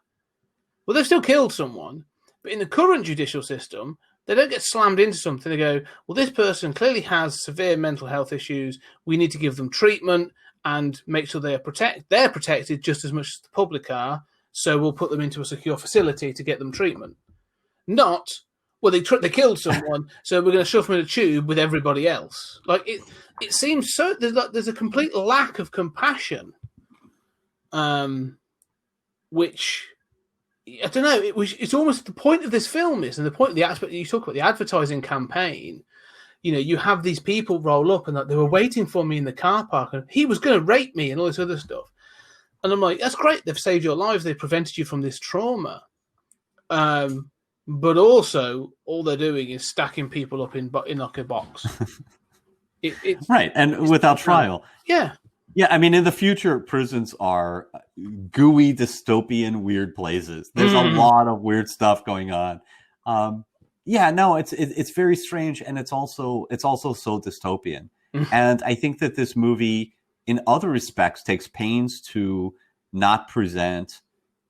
Well, they've still killed someone, but in the current judicial system, they don't get slammed into something. They go, well, this person clearly has severe mental health issues. We need to give them treatment and make sure they're protected just as much as the public are. So we'll put them into a secure facility to get them treatment. Not, well, they killed someone, so we're going to shove them in a tube with everybody else. Like it seems so. There's a complete lack of compassion, which I don't know. It's almost the point of this film is, and the point of the aspect you talk about the advertising campaign. You have these people roll up and they were waiting for me in the car park, and he was going to rape me and all this other stuff. And I'm like, that's great. They've saved your lives. They've prevented you from this trauma. But also, all they're doing is stacking people up in like a box.
Right, and without trial.
Yeah.
Yeah, I mean, in the future, prisons are gooey, dystopian, weird places. There's a lot of weird stuff going on. It's very strange, and it's also so dystopian. And I think that this movie, in other respects, takes pains to not present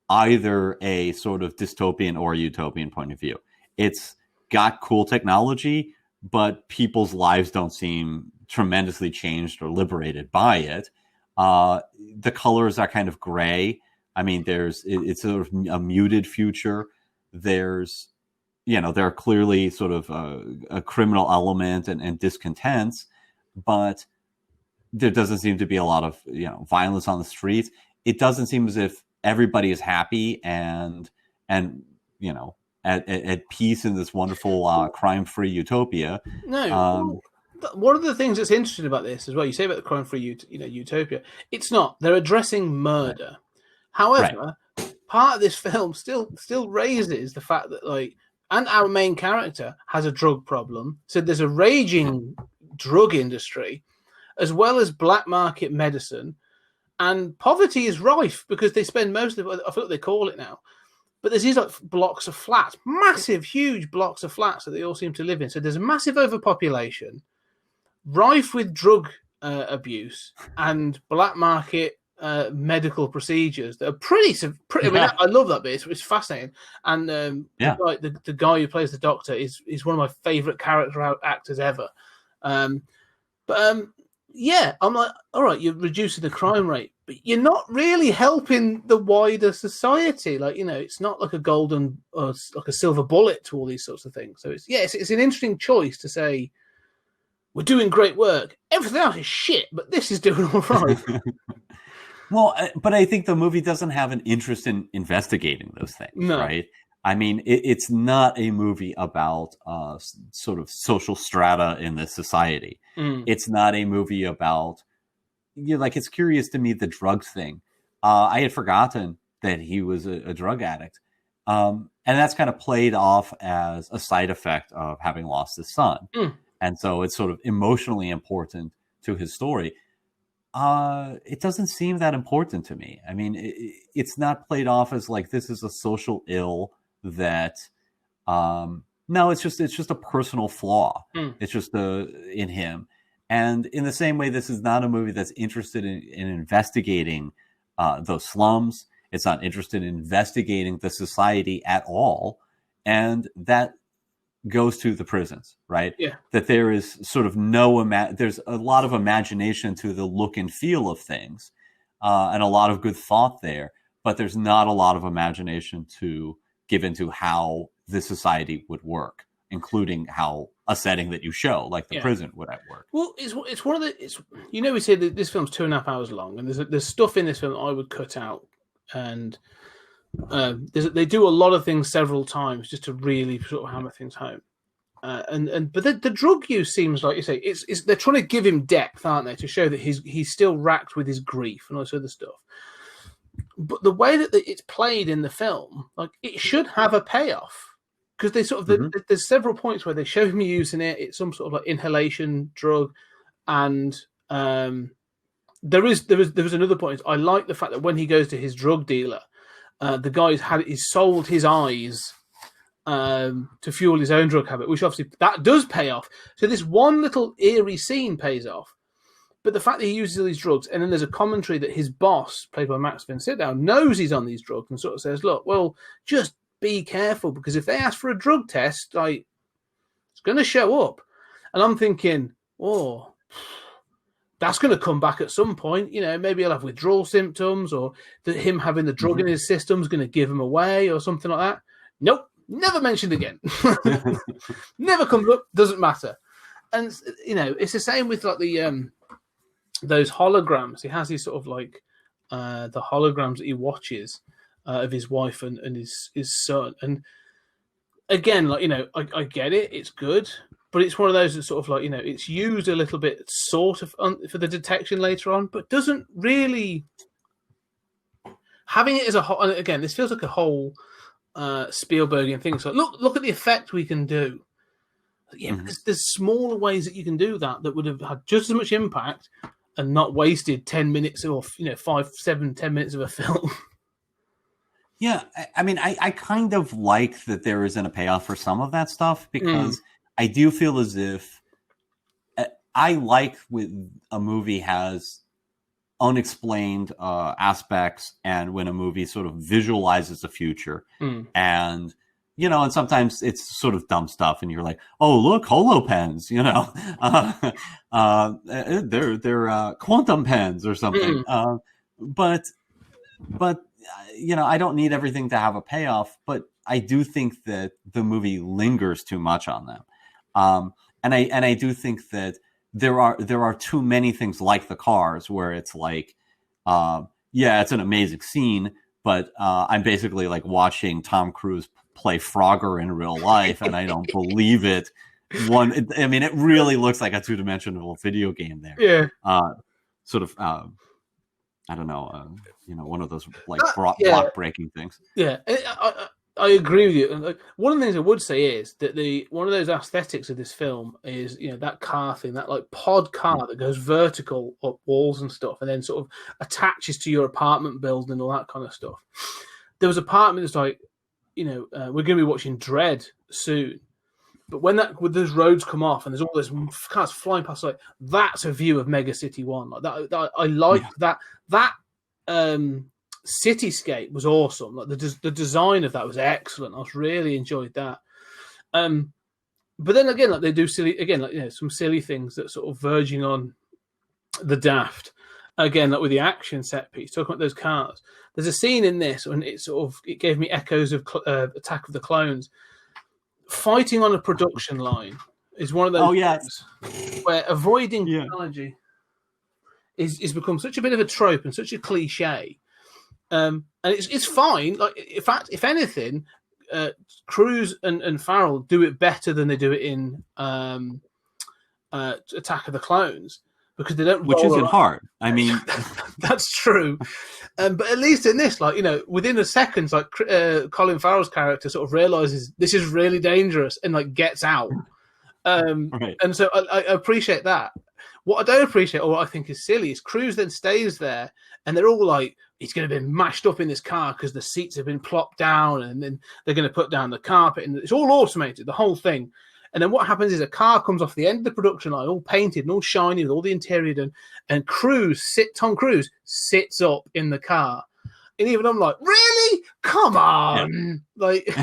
either a sort of dystopian or utopian point of view. It's got cool technology, but people's lives don't seem tremendously changed or liberated by it. The colors are kind of gray. I mean, it's sort of a muted future. There are clearly sort of a criminal element and discontents, but there doesn't seem to be a lot of violence on the streets. It doesn't seem as if everybody is happy and at peace in this wonderful crime-free utopia.
No. One of the things that's interesting about this as well, you say about the crime-free utopia, it's not. They're addressing murder. However, part of this film still raises the fact that and our main character has a drug problem. So there's a raging drug industry, as well as black market medicine, and poverty is rife because they spend most of it. I forget what they call it now, but there's these blocks of flats, massive, huge blocks of flats that they all seem to live in. So there's a massive overpopulation, rife with drug abuse and black market medical procedures that are pretty. I mean, I love that bit. It's fascinating. And the guy who plays the doctor is one of my favorite character actors ever. I'm like, all right, you're reducing the crime rate, but you're not really helping the wider society. It's not like a golden or like a silver bullet to all these sorts of things. So it's an interesting choice to say, we're doing great work. Everything else is shit, but this is doing all right.
Well, but I think the movie doesn't have an interest in investigating those things,
No.
right? I mean, it's not a movie about sort of social strata in this society. It's not a movie about, like, it's curious to me, the drugs thing. I had forgotten that he was a drug addict. And that's kind of played off as a side effect of having lost his son. And so it's sort of emotionally important to his story. It doesn't seem that important to me. I mean, it's not played off as like this is a social ill that. No, it's just a personal flaw. It's just in him, and in the same way, this is not a movie that's interested in investigating those slums. It's not interested in investigating the society at all, and that goes to the prisons, right?
Yeah.
That there is sort of there's a lot of imagination to the look and feel of things, and a lot of good thought there, but there's not a lot of imagination to give into how this society would work, including how a setting that you show, like the prison, would work.
Well, it's one of the, we say that this film's 2.5 hours long, and there's stuff in this film I would cut out, and they do a lot of things several times just to really sort of hammer things home. But the drug use seems, like you say, it's they're trying to give him depth, aren't they, to show that he's still racked with his grief and all this other stuff. But the way that it's played in the film, like, it should have a payoff, because they sort of there's several points where they show him using it. It's some sort of like inhalation drug, and there was another point. I like the fact that when he goes to his drug dealer, the guy's sold his eyes to fuel his own drug habit, which obviously that does pay off. So this one little eerie scene pays off. But the fact that he uses all these drugs, and then there's a commentary that his boss, played by Max von Sydow, knows he's on these drugs and sort of says, look, well, just be careful, because if they ask for a drug test, like, it's going to show up. And I'm thinking, oh, that's going to come back at some point. Maybe he'll have withdrawal symptoms, or that him having the drug in his system is going to give him away or something like that. Nope, never mentioned again. Never comes up, doesn't matter. And, it's the same with like the those holograms. He has these sort of like the holograms that he watches of his wife and his son. And again, like, I get it, it's good, but it's one of those that sort of like, it's used a little bit sort of for the detection later on, but doesn't really having it as a whole. And again, this feels like a whole Spielbergian thing. So look at the effect we can do. Yeah, there's smaller ways that you can do that would have had just as much impact and not wasted 10 minutes or 5, 7, 10 minutes of a film.
Yeah, I mean, I kind of like that there isn't a payoff for some of that stuff, because I do feel as if I like when a movie has unexplained aspects, and when a movie sort of visualizes the future, and and sometimes it's sort of dumb stuff, and you're like, oh, look, HoloPens, they're quantum pens or something. But I don't need everything to have a payoff, but I do think that the movie lingers too much on them. And I do think that there are too many things like the cars where it's like, it's an amazing scene, but I'm basically like watching Tom Cruise play Frogger in real life, and I don't believe it. It really looks like a 2-dimensional video game there.
Yeah.
Sort of, I don't know, one of those like block breaking things.
Yeah, I agree with you. One of the things I would say is that one of those aesthetics of this film is, that car thing, that like pod car that goes vertical up walls and stuff, and then sort of attaches to your apartment building and all that kind of stuff. There was a part of me that's like, we're going to be watching Dread soon, but when those roads come off and there's all those cars flying past, like, that's a view of Mega City 1. Like that I liked that cityscape was awesome. Like the design of that was excellent. I really enjoyed that. But then again, like, they do some silly things that sort of verging on the daft. Again, like with the action set piece, talking about those cars. There's a scene in this, and it gave me echoes of Attack of the Clones. Fighting on a production line is one of those things where avoiding technology is become such a bit of a trope and such a cliche. And it's fine. Like, in fact, if anything, Cruise and Farrell do it better than they do it in Attack of the Clones, because they don't.
Which isn't hard. I mean,
that's true. But at least in this, like, within a second, like Colin Farrell's character sort of realizes this is really dangerous and like gets out. Right. And so I appreciate that. What I don't appreciate, or what I think is silly, is Cruise then stays there, and they're all like, he's going to be mashed up in this car because the seats have been plopped down, and then they're going to put down the carpet, and it's all automated, the whole thing. And then what happens is a car comes off the end of the production line, all painted and all shiny with all the interior done, and Tom Cruise sits up in the car. And even I'm like, really? Come on! Yeah. Like...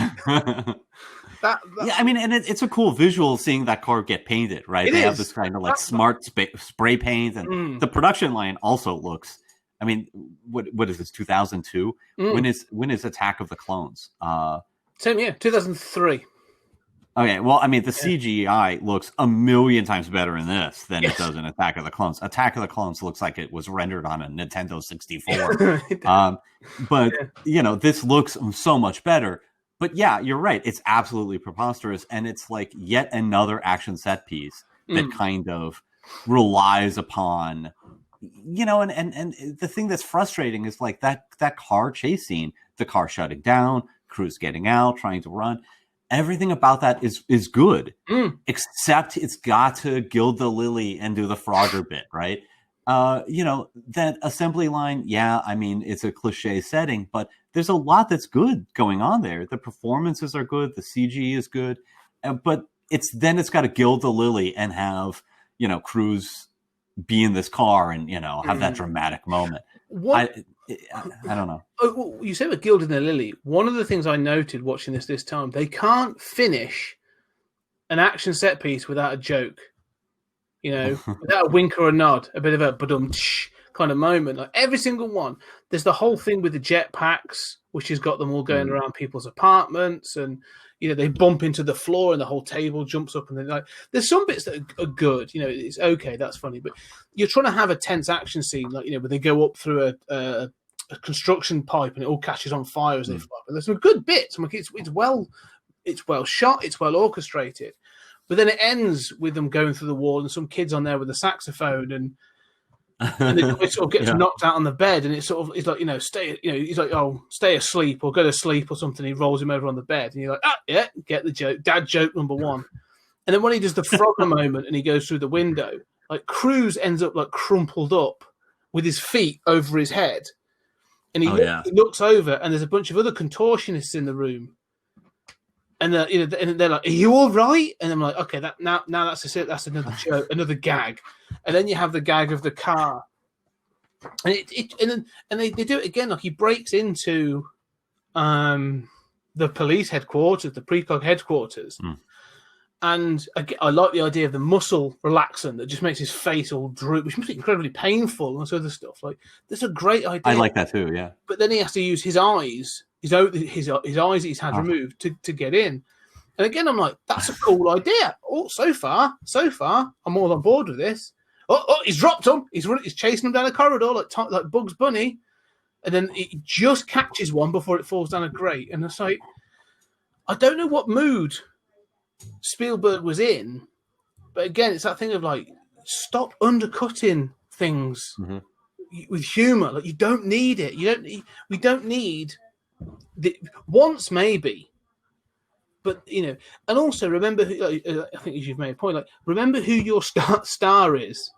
Yeah,
I mean, and it's a cool visual seeing that car get painted, right? They have this kind of like smart spray paint, and the production line also looks. I mean, what is this? 2002? When is Attack of the Clones?
Same year, 2003.
Okay, well, I mean, the CGI looks a million times better in this than it does in Attack of the Clones. Attack of the Clones looks like it was rendered on a Nintendo 64. But this looks so much better. But yeah, you're right. It's absolutely preposterous. And it's like yet another action set piece that kind of relies upon, and the thing that's frustrating is like that car chase scene, the car shutting down, Cruise getting out, trying to run. Everything about that is good, except it's got to gild the lily and do the Frogger bit, right? That assembly line, I mean, it's a cliche setting, but there's a lot that's good going on there. The performances are good. The CG is good. But it's got to gild the lily and have, Cruise be in this car and, have that dramatic moment. I don't know.
Oh, you said with gilding the lily. One of the things I noted watching this time, they can't finish an action set piece without a joke. Without a wink or a nod, a bit of a badum-tsh kind of moment. Like every single one. There's the whole thing with the jetpacks, which has got them all going around people's apartments, and they bump into the floor and the whole table jumps up, and then like there's some bits that are good. It's okay, that's funny, but you're trying to have a tense action scene, like where they go up through a construction pipe and it all catches on fire as they fly. But there's some good bits. I'm like, it's well shot, it's well orchestrated. But then it ends with them going through the wall and some kids on there with a saxophone, and it sort of gets knocked out on the bed, and it's like, stay, he's like, oh, stay asleep or go to sleep or something. He rolls him over on the bed, and you're like, get the joke, dad joke number one. And then when he does the Frogger moment and he goes through the window, like Cruise ends up like crumpled up with his feet over his head, and he looks over, and there's a bunch of other contortionists in the room. And and they're like, "Are you all right?" And I'm like, "Okay, now that's that's another joke, another gag." And then you have the gag of the car, and they do it again. Like he breaks into the police headquarters, the precog headquarters, and I like the idea of the muscle relaxant that just makes his face all droop, which must be incredibly painful and this other stuff. Like that's a great idea.
I like that too. Yeah, but
then he has to use his eyes. His eyes that he's had removed to get in. And again, I'm like, that's a cool idea. Oh, so far, I'm all on board with this. Oh, he's dropped him. He's chasing him down a corridor like Bugs Bunny. And then he just catches one before it falls down a grate. And it's like, I don't know what mood Spielberg was in. But again, it's that thing of like, stop undercutting things with humor. Like, you don't need it. We don't need... once maybe, but and also remember who, I think you've made a point, like remember who your star is.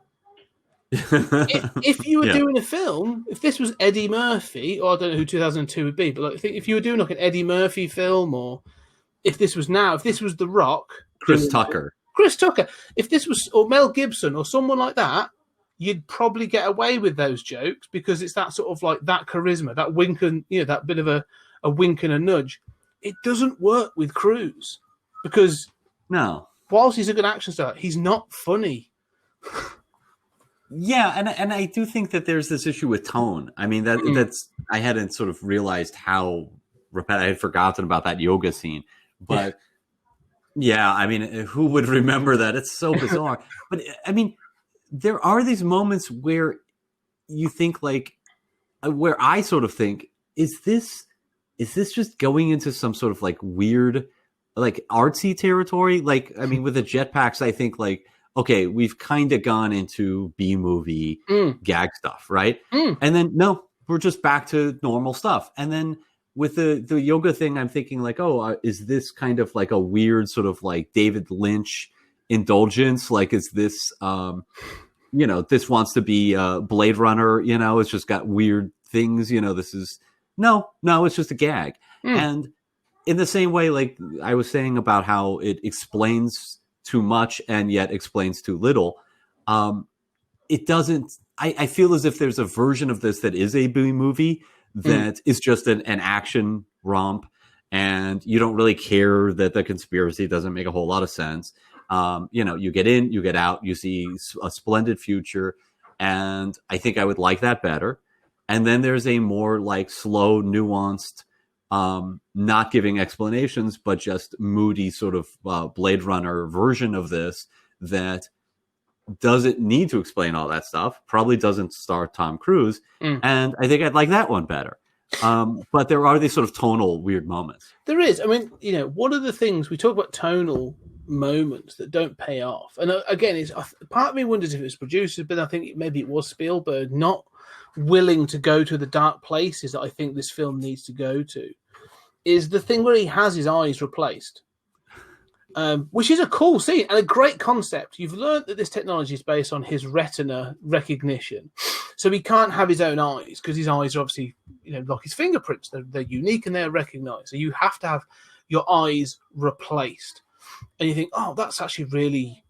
if you were doing a film, if this was Eddie Murphy, or I don't know who 2002 would be, but like if you were doing like an Eddie Murphy film, or if this was The Rock,
Chris Tucker,
if this was, or Mel Gibson or someone like that, you'd probably get away with those jokes because it's that sort of like that charisma, that wink and that bit of a wink and a nudge. It doesn't work with Cruise because whilst he's a good action star, he's not funny.
Yeah, and I do think that there's this issue with tone. I mean that's I hadn't sort of realized how I had forgotten about that yoga scene, but I mean, who would remember that? It's so bizarre. But I mean, there are these moments where you think like, where I sort of think, is this just going into some sort of like weird, like artsy territory? Like, I mean, with the jetpacks, I think like, okay, we've kind of gone into B-movie gag stuff, right? And then no, we're just back to normal stuff. And then with the yoga thing, I'm thinking like, oh, is this kind of like a weird sort of like David Lynch indulgence? Like, is this, this wants to be Blade Runner, it's just got weird things, this is, no, it's just a gag. And in the same way, like I was saying about how it explains too much and yet explains too little, it doesn't, I feel as if there's a version of this that is a B movie that is just an action romp, and you don't really care that the conspiracy doesn't make a whole lot of sense. You get in, you get out, you see a splendid future, and I think I would like that better. And then there's a more like slow, nuanced, not giving explanations, but just moody sort of Blade Runner version of this that doesn't need to explain all that stuff, probably doesn't star Tom Cruise, and I think I'd like that one better. But there are these sort of tonal weird moments.
There is. I mean, one of the things we talk about tonal moments that don't pay off, and again, it's part of me wonders if it was producers, but I think maybe it was Spielberg not willing to go to the dark places that I think this film needs to go to, is the thing where he has his eyes replaced. Which is a cool scene and a great concept. You've learned that this technology is based on his retina recognition. So he can't have his own eyes because his eyes are obviously, like his fingerprints. They're unique and they're recognized. So you have to have your eyes replaced. And you think, oh, that's actually a really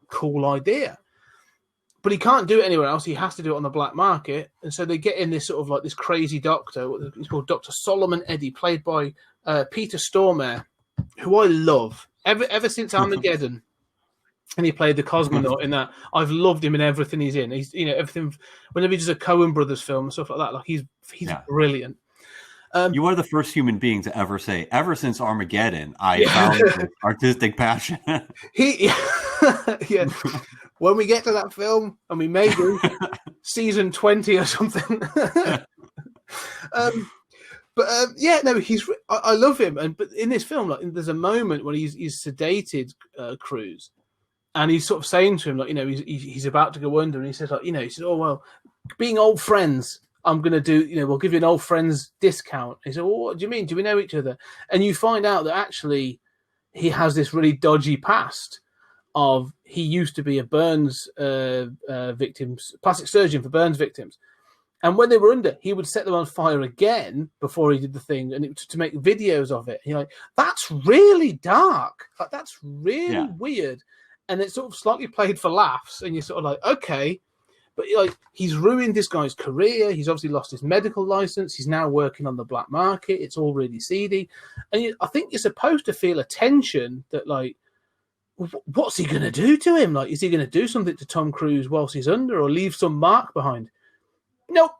cool idea. But he can't do it anywhere else. He has to do it on the black market. And so they get in this sort of like this crazy doctor. He's called Dr. Solomon Eddy, played by Peter Stormare, who I love. Ever since Armageddon, and he played the cosmonaut in that, I've loved him in everything he's in. He's everything. Whenever he does a Coen Brothers film and stuff like that, like he's brilliant.
You are the first human being to ever say, ever since Armageddon, I found this artistic passion.
Yeah. When we get to that film, and we may do season 20 or something. I love him, but in this film, like, there's a moment when he's sedated Cruise, and he's sort of saying to him, like, he's about to go under, and he says, like, he says, oh well, being old friends, I'm gonna do, we'll give you an old friends discount. He said, well, what do you mean? Do we know each other? And you find out that actually he has this really dodgy past. Of he used to be a burns victims, plastic surgeon for burns victims. And when they were under, he would set them on fire again before he did the thing, and it was to make videos of it. And you're like, that's really dark. Like, that's really weird. And it's sort of slightly played for laughs, and you're sort of like, okay. But like, he's ruined this guy's career. He's obviously lost his medical license. He's now working on the black market. It's all really seedy. And I think you're supposed to feel a tension that, like, what's he going to do to him? Like, is he going to do something to Tom Cruise whilst he's under, or leave some mark behind? Nope.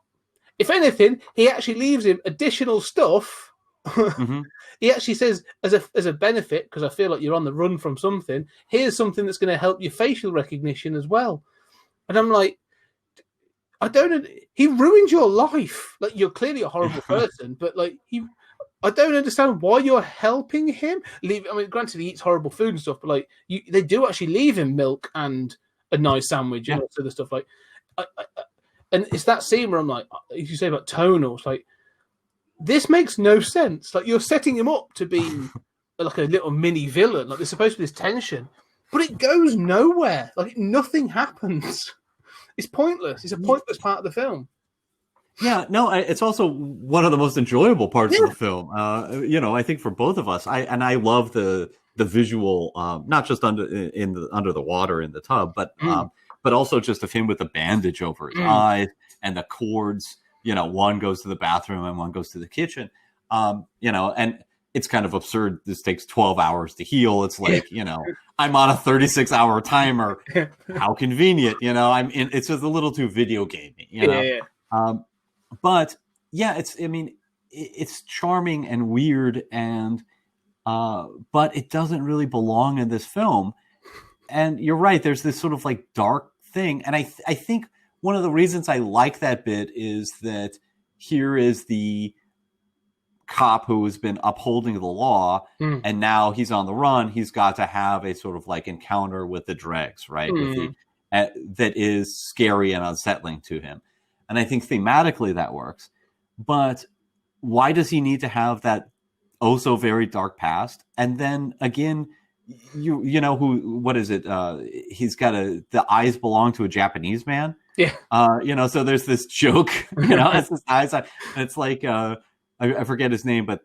If anything, he actually leaves him additional stuff. Mm-hmm. He actually says, as a benefit, because I feel like you're on the run from something, here's something that's going to help your facial recognition as well. And I'm like, he ruined your life. Like, you're clearly a horrible person, but like, I don't understand why you're helping him. Granted, he eats horrible food and stuff, but like, they do actually leave him milk and a nice sandwich and all other stuff. Like, and it's that scene where I'm like, as you say about tonal, it's like, this makes no sense. Like, you're setting him up to be like a little mini villain. Like, there's supposed to be this tension, but it goes nowhere. Like, nothing happens. It's pointless. It's a pointless part of the film.
Yeah, no, it's also one of the most enjoyable parts of the film. I think for both of us, I love the visual, not just under the water in the tub, but also just of him with the bandage over his eyes and the cords. One goes to the bathroom and one goes to the kitchen. And it's kind of absurd. This takes 12 hours to heal. It's like, I'm on a 36-hour timer. How convenient, it's just a little too video gamey, But yeah, it's charming and weird, and but it doesn't really belong in this film. And you're right, there's this sort of like dark thing, and I think one of the reasons I like that bit is that here is the cop who has been upholding the law, and now he's on the run. He's got to have a sort of like encounter with the dregs, right? With the that is scary and unsettling to him. And I think thematically that works. But why does he need to have that oh so very dark past? And then again, you know what is it? He's got the eyes belong to a Japanese man.
Yeah.
So there's this joke, it's his eyes. It's like I forget his name, but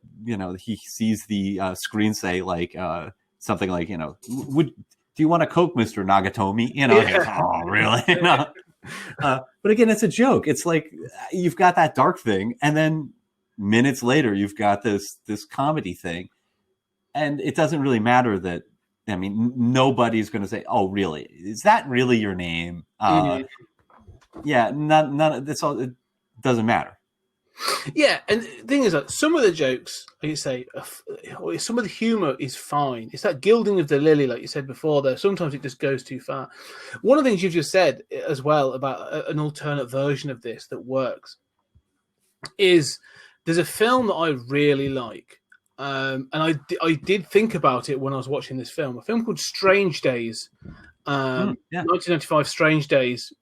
he sees the screen say like something like do you want a Coke, Mr. Nagatomi? And he goes, oh, really? But again, it's a joke. It's like you've got that dark thing, and then minutes later, you've got this comedy thing, and it doesn't really matter that. I mean, nobody's going to say, "Oh, really? Is that really your name?" Yeah, none. That's all. It doesn't matter.
Yeah, and the thing is that some of the jokes, like you say, some of the humor is fine. It's that gilding of the lily, like you said before. There, sometimes it just goes too far. One of the things you've just said as well about an alternate version of this that works is there's a film that I really like, and I did think about it when I was watching this film. A film called Strange Days, 1995 Strange Days,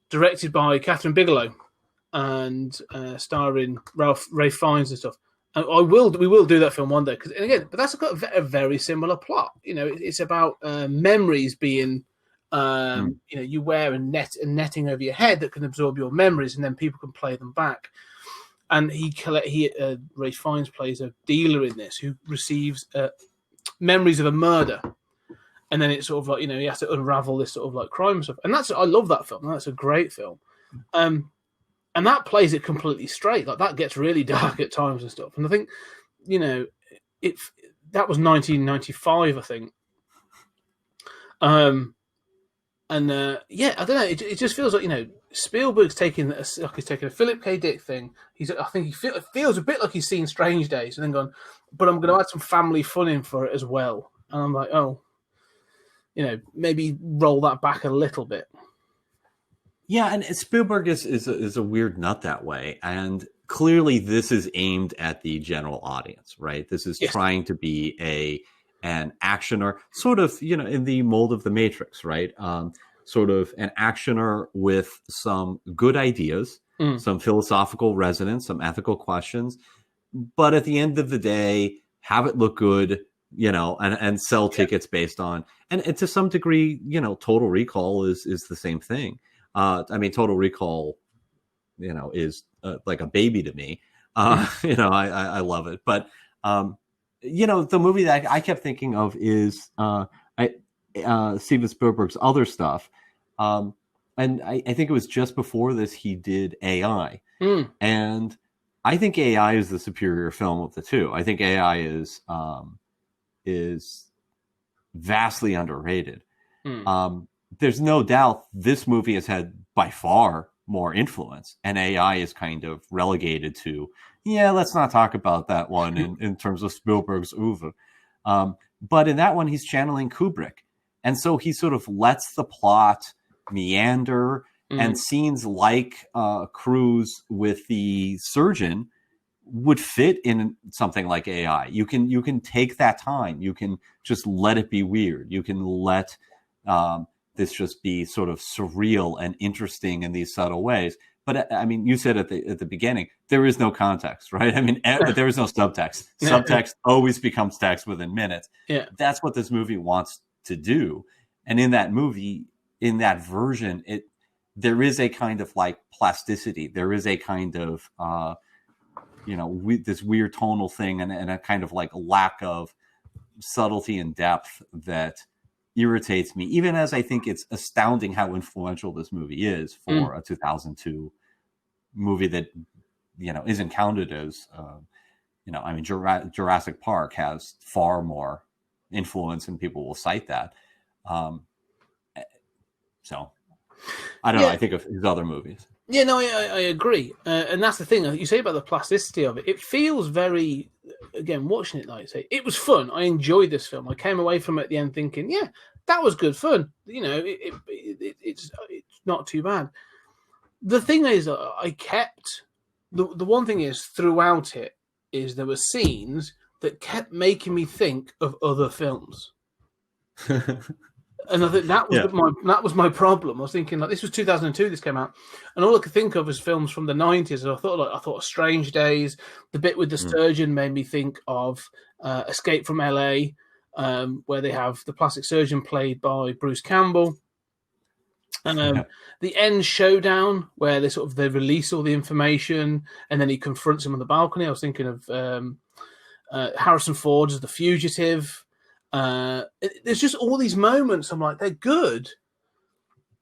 directed by Catherine Bigelow and starring Ralph Fiennes and stuff. And we will do that film one day but that's got a very similar plot. It's about memories being you wear a netting over your head that can absorb your memories, and then people can play them back. And Ralph Fiennes plays a dealer in this who receives memories of a murder, and then it's sort of like he has to unravel this sort of like crime stuff. And I love that film. That's a great film. And that plays it completely straight. Like that gets really dark at times and stuff. And I think, that was 1995, I think. I don't know. It just feels like Spielberg's taking a Philip K. Dick thing. I think he feels a bit like he's seen Strange Days and then gone, but I'm going to add some family fun in for it as well. And I'm like, maybe roll that back a little bit.
Yeah, and Spielberg is a weird nut that way, and clearly this is aimed at the general audience, right? This is trying to be an actioner, sort of in the mold of The Matrix, right? Sort of an actioner with some good ideas, some philosophical resonance, some ethical questions, but at the end of the day, have it look good, and sell tickets based on, and to some degree, Total Recall is the same thing. Total Recall, is like a baby to me. I love it. But, the movie that I kept thinking of is Steven Spielberg's other stuff. And I think it was just before this he did AI. And I think AI is the superior film of the two. I think AI is vastly underrated. There's no doubt this movie has had by far more influence, and AI is kind of relegated to, let's not talk about that one in terms of Spielberg's oeuvre. But in that one, he's channeling Kubrick. And so he sort of lets the plot meander, and scenes like Cruise with the surgeon would fit in something like AI. You can take that time. You can just let it be weird. You can let this just be sort of surreal and interesting in these subtle ways. But I mean, you said at the beginning, there is no context, right? I mean, there is no subtext. Subtext always becomes text within minutes. Yeah. That's what this movie wants to do. And in that movie, in that version, there is a kind of like plasticity. There is a kind of, this weird tonal thing and a kind of like lack of subtlety and depth that irritates me, even as I think it's astounding how influential this movie is for a 2002 movie that, isn't counted as, Jurassic Park has far more influence and people will cite that. So I don't know. I think of his other movies.
Yeah, no, I agree. And that's the thing you say about the plasticity of it. It feels very, again, watching it, like I say, it was fun. I enjoyed this film. I came away from it at the end thinking, that was good fun. You know, it's not too bad. The thing is, I kept the one thing is throughout it is there were scenes that kept making me think of other films. And I think that was my problem. I was thinking, like, this was 2002. This came out, and all I could think of was films from the 90s. And I thought of Strange Days. The bit with the surgeon made me think of Escape from LA, where they have the plastic surgeon played by Bruce Campbell, and the end showdown where they release all the information, and then he confronts him on the balcony. I was thinking of Harrison Ford as the fugitive. There's just all these moments. I'm like, they're good,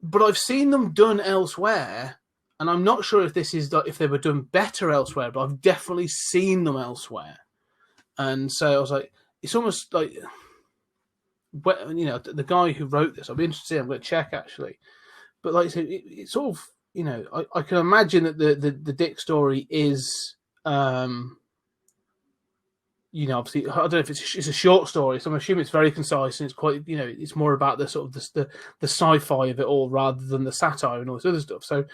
but I've seen them done elsewhere, and I'm not sure if they were done better elsewhere. But I've definitely seen them elsewhere, and so I was like, it's almost like, you know, the guy who wrote this. I'll be interested to see. I'm going to check actually, but like I said, it's sort of, you know, I can imagine that the Dick story is. You know, obviously, I don't know if it's a short story, so I'm assuming it's very concise and it's quite, you know, it's more about the sort of the sci-fi of it all rather than the satire and all this other stuff. So,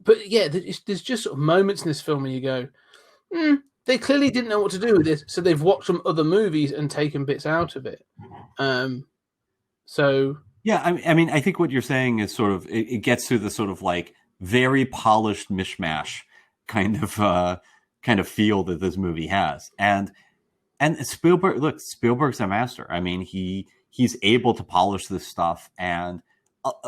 but yeah, there's just sort of moments in this film where you go, they clearly didn't know what to do with this, so they've watched some other movies and taken bits out of it. So
yeah, I mean, I think what you're saying is sort of it gets to the sort of like very polished mishmash kind of feel that this movie has. And Spielberg's a master. I mean, he's able to polish this stuff, and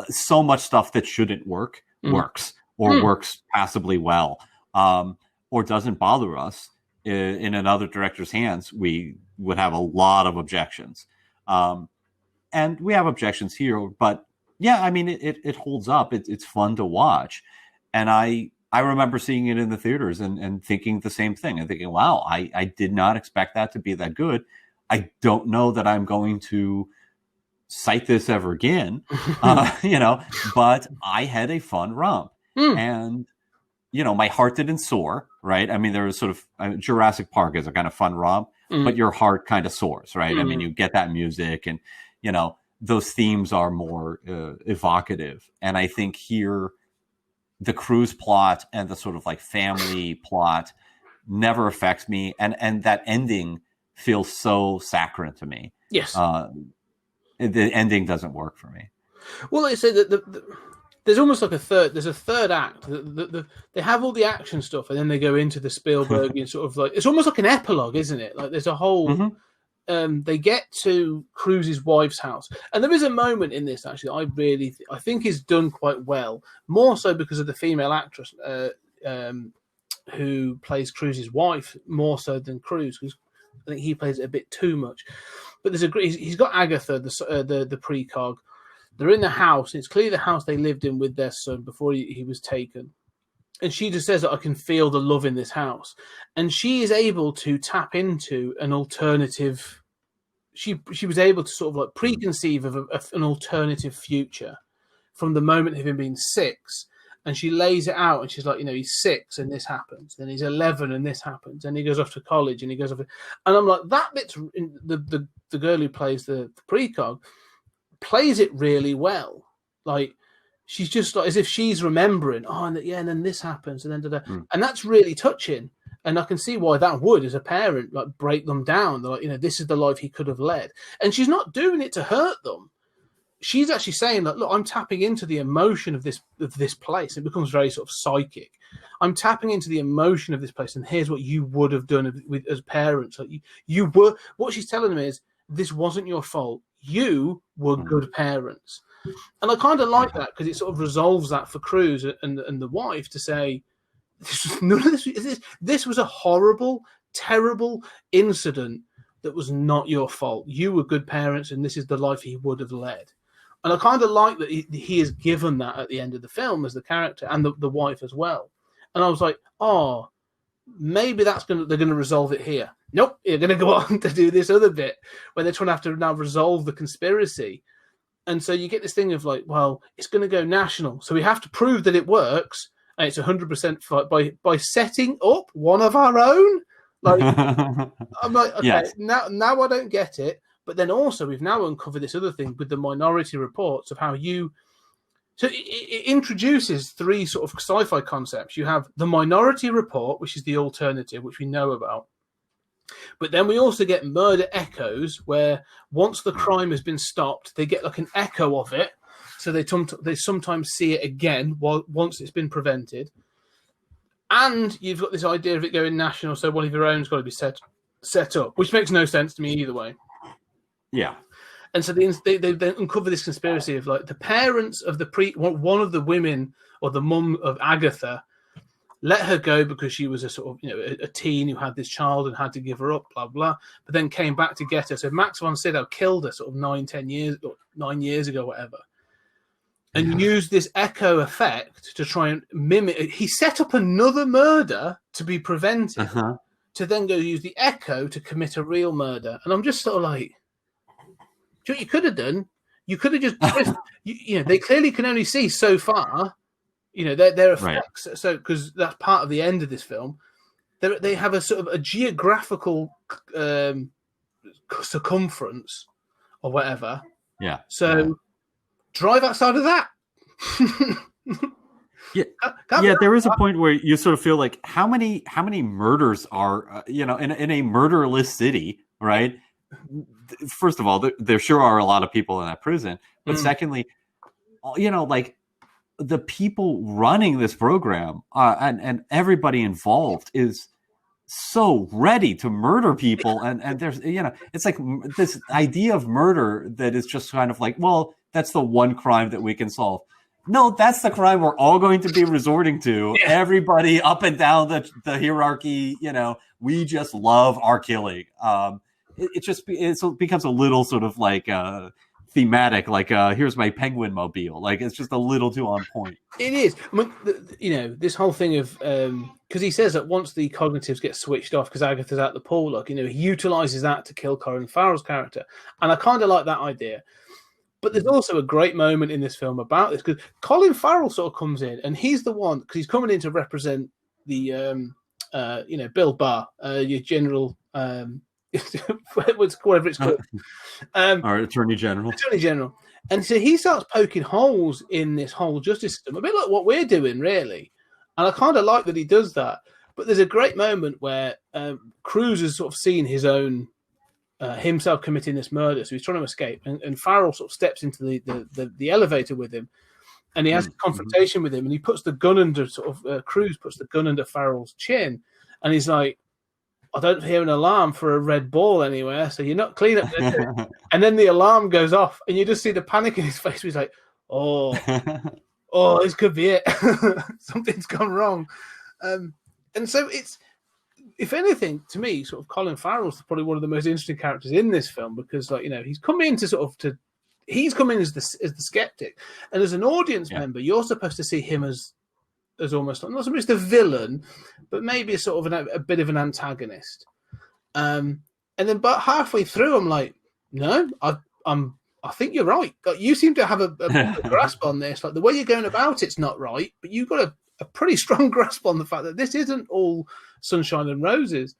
so much stuff that shouldn't work works, or works passably well, or doesn't bother us. In another director's hands, we would have a lot of objections. And we have objections here, but yeah, I mean, it holds up. It's fun to watch. And I remember seeing it in the theaters and thinking the same thing and thinking, wow, I did not expect that to be that good. I don't know that I'm going to cite this ever again, you know, but I had a fun romp. And, you know, my heart didn't soar, right? I mean, there was sort of Jurassic Park is a kind of fun romp, but your heart kind of soars, right? I mean, you get that music and, you know, those themes are more evocative. And I think here, the cruise plot and the sort of like family plot never affects me. And that ending feels so saccharine to me.
Yes.
The ending doesn't work for me.
Well, like I said, there's almost like there's a third act. They have all the action stuff and then they go into the Spielberg sort of like, it's almost like an epilogue, isn't it? Like there's a whole, they get to Cruise's wife's house, and there is a moment in this actually I think is done quite well, more so because of the female actress who plays Cruise's wife more so than Cruise, because I think he plays it a bit too much. But he's got Agatha, the precog. They're in the house, and it's clearly the house they lived in with their son before he was taken. And she just says that I can feel the love in this house, and she is able to tap into an alternative. She was able to sort of like preconceive of an alternative future from the moment of him being 6, and she lays it out, and she's like, you know, he's 6 and this happens, then he's 11 and this happens, and he goes off to college and he goes off, and I'm like, that bit's the girl who plays the precog plays it really well, like she's just like as if she's remembering, and then this happens, and then and that's really touching. And I can see why that would, as a parent, like break them down. They're like, you know, this is the life he could have led. And she's not doing it to hurt them. She's actually saying, like, look, I'm tapping into the emotion of this place. It becomes very sort of psychic. I'm tapping into the emotion of this place, and here's what you would have done as parents. Like you were. What she's telling them is, this wasn't your fault. You were good parents. And I kind of like that because it sort of resolves that for Cruise and the wife to say, none of this was a horrible, terrible incident that was not your fault. You were good parents, and this is the life he would have led. And I kind of like that he is given that at the end of the film as the character, and the wife as well. And I was like, maybe they're going to resolve it here. Nope, you're going to go on to do this other bit where they're trying to have to now resolve the conspiracy. And so you get this thing of like, well, it's going to go national, so we have to prove that it works. And it's 100% by setting up one of our own. Like, I'm like, okay,
yes.
now I don't get it. But then also we've now uncovered this other thing with the Minority Reports of how so it introduces three sort of sci-fi concepts. You have the Minority Report, which is the alternative, which we know about. But then we also get murder echoes, where once the crime has been stopped, they get like an echo of it. So they sometimes see it again once it's been prevented. And you've got this idea of it going national, so one of your own's got to be set up, which makes no sense to me either way.
Yeah.
And so they then uncover this conspiracy of like the parents of one of the women or the mum of Agatha let her go because she was a sort of a teen who had this child and had to give her up, blah blah. But then came back to get her. So Max von Sydow killed her sort of 9 years ago, whatever, and used this echo effect to try and mimic. He set up another murder to be prevented, to then go use the echo to commit a real murder. And I'm just sort of like, do you know what you could have done? You could have just, they clearly can only see so far, their effects. Right. So, because that's part of the end of this film, they have a sort of a geographical circumference or whatever.
Yeah.
So drive outside of that.
Yeah, there is a point where you sort of feel like how many murders are in a murderless city, right? First of all, there sure are a lot of people in that prison, but secondly, like the people running this program and everybody involved is so ready to murder people, and there's it's like this idea of murder that is just kind of like, well, that's the one crime that we can solve. No, that's the crime we're all going to be resorting to. Yeah. Everybody up and down the hierarchy, we just love our killing. It becomes a little sort of like thematic, like here's my penguin mobile. Like it's just a little too on point.
It is. I mean, this whole thing of because he says that once the cognitives get switched off because Agatha's at the pool, like he utilizes that to kill Colin Farrell's character, and I kind of like that idea. But there's also a great moment in this film about this because Colin Farrell sort of comes in and he's the one because he's coming in to represent the Bill Barr, your general. Whatever it's called,
our Attorney General.
And so he starts poking holes in this whole justice system, a bit like what we're doing, really. And I kind of like that he does that. But there's a great moment where Cruz has sort of seen his own himself committing this murder, so he's trying to escape, and Farrell sort of steps into the elevator with him, and he has a confrontation with him, and he puts the gun under Cruz puts the gun under Farrell's chin, and he's like, I don't hear an alarm for a red ball anywhere, so you're not clean up there. And then the alarm goes off, and you just see the panic in his face. He's like, oh, this could be it. Something's gone wrong. And so it's, if anything, to me, sort of Colin Farrell's probably one of the most interesting characters in this film because, like, he's come in he's come in as the skeptic, and as an audience member, you're supposed to see him as almost not so much the villain, but maybe a sort of a bit of an antagonist. And then, but halfway through, I'm like, no, I think you're right. Like, you seem to have a grasp on this. Like the way you're going about it's not right, but you've got a pretty strong grasp on the fact that this isn't all sunshine and roses.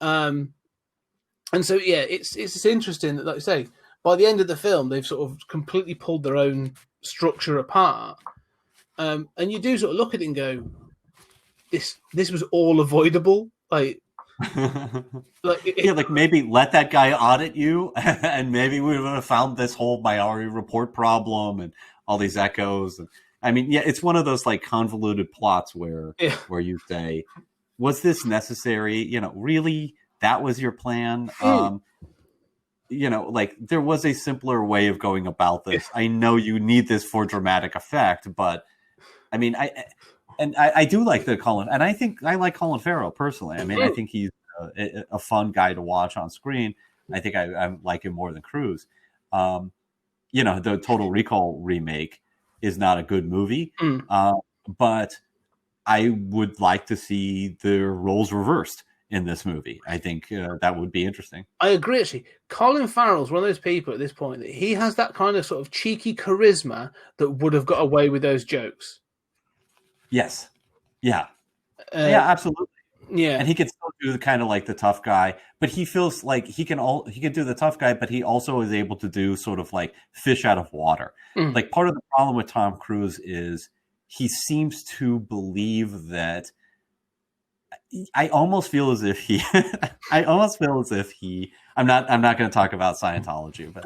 And so, yeah, it's interesting that, like I say, by the end of the film, they've sort of completely pulled their own structure apart. And you do sort of look at it and go, this was all avoidable. Like
maybe let that guy audit you, and maybe we would have found this whole Minority Report problem and all these echoes. And I mean, yeah, it's one of those like convoluted plots where you say, was this necessary? Really, that was your plan? Like there was a simpler way of going about this. I know you need this for dramatic effect, but I mean, I do like the Colin, and I think I like Colin Farrell personally. I mean, I think he's a fun guy to watch on screen. I think I like him more than Cruz. The Total Recall remake is not a good movie, but I would like to see the roles reversed in this movie. I think that would be interesting. I
agree, actually. Colin Farrell's one of those people at this point that he has that kind of sort of cheeky charisma that would have got away with those jokes.
Yes. Yeah. Yeah, absolutely. And he can still do the kind of like the tough guy, but he feels like he can do the tough guy, but he also is able to do sort of like fish out of water. Like part of the problem with Tom Cruise is he seems to believe that. I almost feel as if he I'm not going to talk about Scientology, but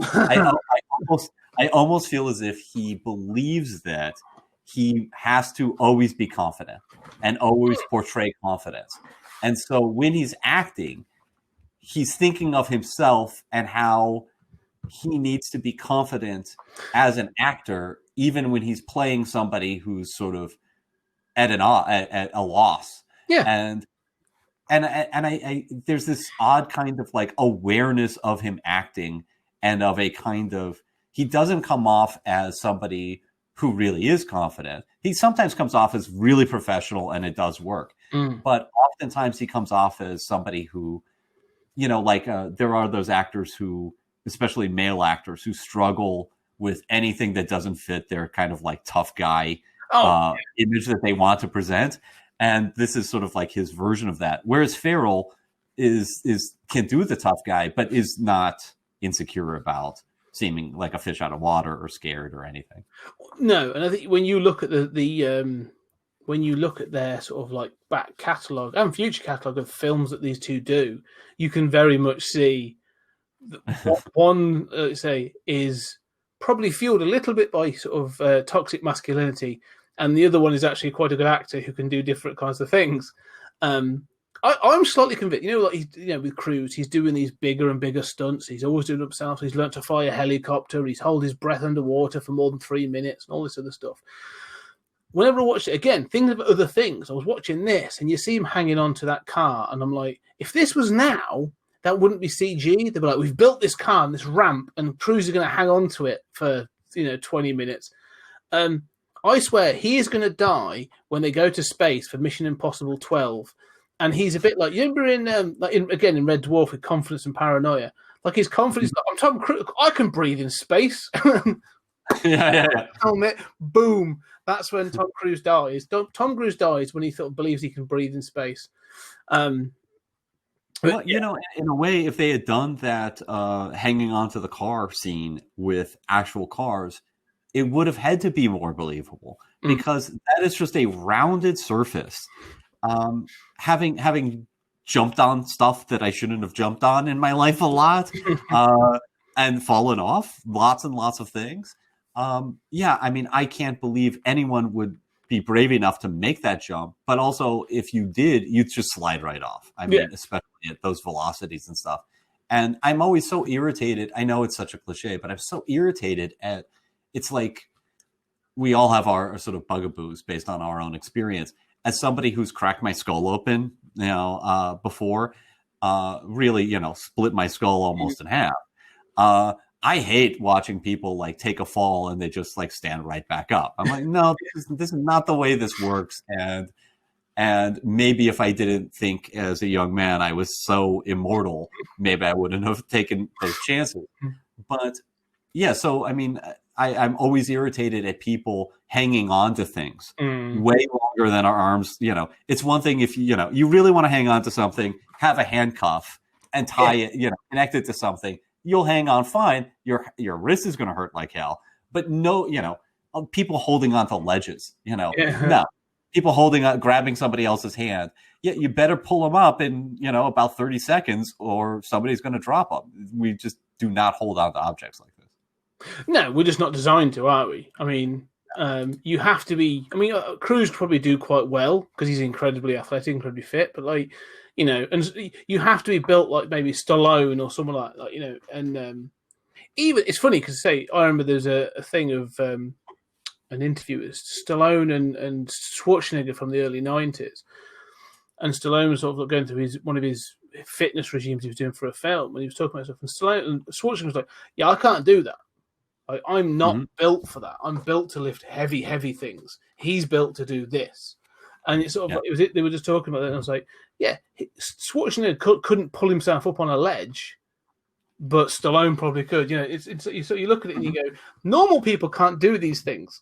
I almost feel as if he believes that he has to always be confident and always portray confidence. And so when he's acting, he's thinking of himself and how he needs to be confident as an actor, even when he's playing somebody who's sort of at a loss.
Yeah.
And I there's this odd kind of like awareness of him acting and of a kind of, he doesn't come off as somebody who really is confident. He sometimes comes off as really professional and it does work. But oftentimes he comes off as somebody who, like there are those actors who, especially male actors, who struggle with anything that doesn't fit their kind of like tough guy image that they want to present. And this is sort of like his version of that. Whereas Farrell can do the tough guy, but is not insecure about seeming like a fish out of water or scared or anything.
No, and I think when you look at when you look at their sort of like back catalogue and future catalogue of films that these two do, you can very much see that one, is probably fueled a little bit by sort of toxic masculinity, and the other one is actually quite a good actor who can do different kinds of things. I'm slightly convinced, with Cruise, he's doing these bigger and bigger stunts. He's always doing it himself. He's learnt to fly a helicopter. He's hold his breath underwater for more than 3 minutes and all this other stuff. Whenever I watch it again, thinking about other things, I was watching this and you see him hanging on to that car. And I'm like, if this was now, that wouldn't be CG. They'd be like, we've built this car and this ramp and Cruise is going to hang on to it for, 20 minutes. I swear he is going to die when they go to space for Mission Impossible 12. And he's a bit like, you remember in Red Dwarf with Confidence and Paranoia, like his confidence, like, I'm Tom Cruise, I can breathe in space.
Yeah.
Helmet, boom. That's when Tom Cruise dies. Tom Cruise dies when he sort of believes he can breathe in space.
In a way, if they had done that hanging onto the car scene with actual cars, it would have had to be more believable because that is just a rounded surface. Having jumped on stuff that I shouldn't have jumped on in my life a lot, and fallen off lots and lots of things. I can't believe anyone would be brave enough to make that jump. But also, if you did, you'd just slide right off. Especially at those velocities and stuff. And I'm always so irritated. I know it's such a cliche, but I'm so irritated at. It's like we all have our sort of bugaboos based on our own experience. As somebody who's cracked my skull open, before, really, split my skull almost in half. I hate watching people like take a fall and they just like stand right back up. I'm like, no, this is not the way this works. And maybe if I didn't think as a young man I was so immortal, maybe I wouldn't have taken those chances. But yeah, so I mean, I'm always irritated at people hanging on to things way longer than our arms. It's one thing if you really want to hang on to something, have a handcuff and tie it, connect it to something. You'll hang on fine. Your wrist is going to hurt like hell. But no, people holding on to ledges, no, people grabbing somebody else's hand. Yeah, you better pull them up in, about 30 seconds or somebody's going to drop them. We just do not hold on to objects like this.
No, we're just not designed to, are we? I mean, you have to be. I mean, Cruise probably do quite well because he's incredibly athletic, incredibly fit. But and you have to be built like maybe Stallone or someone like that, And even it's funny because I remember there's a thing of an interview with Stallone and Schwarzenegger from the early 90s, and Stallone was sort of going through one of his fitness regimes he was doing for a film, and he was talking about stuff. And Schwarzenegger was like, "Yeah, I can't do that. I'm not built for that. I'm built to lift heavy, heavy things. He's built to do this." And it's sort of they were just talking about that. And I was like, yeah, Schwarzenegger couldn't pull himself up on a ledge, but Stallone probably could. So you look at it and you go, normal people can't do these things.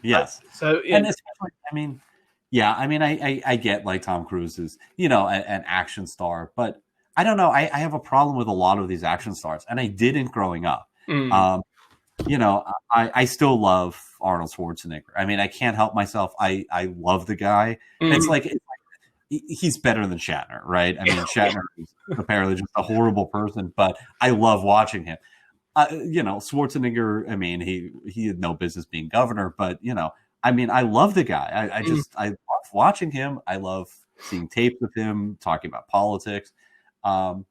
Yes.
So
and especially, I mean, Yeah, I mean, I get like Tom Cruise is, an action star, but I don't know. I have a problem with a lot of these action stars, and I didn't growing up.
Mm.
Um, I still love Arnold Schwarzenegger. I mean, I can't help myself. I love the guy. It's
Mm.
like he's better than Shatner, right? I mean, Shatner is apparently just a horrible person, but I love watching him. Schwarzenegger, I mean, he had no business being governor, but I mean, I love the guy. I love watching him. I love seeing tapes of him talking about politics. And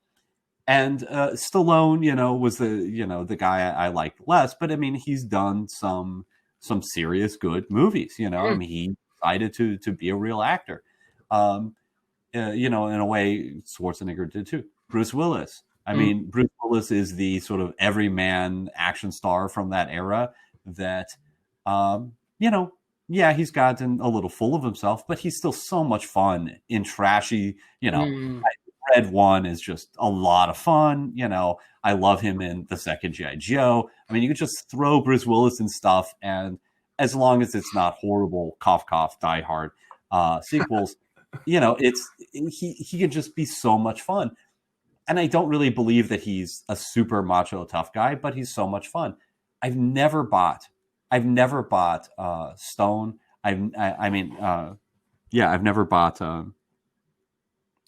Stallone, was the guy I liked less, but I mean, he's done some serious good movies. I
Mm.
mean, he decided to be a real actor. In a way, Schwarzenegger did too. Bruce Willis. I
Mm.
mean, Bruce Willis is the sort of everyman action star from that era that, um, yeah, he's gotten a little full of himself, but he's still so much fun in trashy,
Mm.
Red One is just a lot of fun. I love him in the second G.I. Joe. I mean, you could just throw Bruce Willis in stuff, and as long as it's not horrible, cough, cough, Die Hard sequels, he can just be so much fun. And I don't really believe that he's a super macho tough guy, but he's so much fun. I've never bought Stone. I've never bought.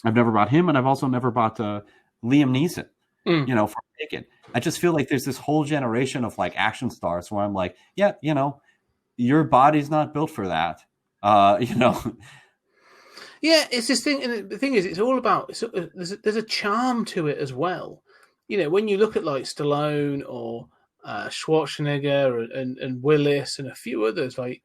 I've never bought him, and I've also never bought Liam Neeson.
Mm.
From Taken. I just feel like there's this whole generation of like action stars where I'm like, yeah, your body's not built for that.
Yeah, it's this thing, and the thing is, it's all about. There's a charm to it as well. When you look at like Stallone or Schwarzenegger and Willis and a few others, like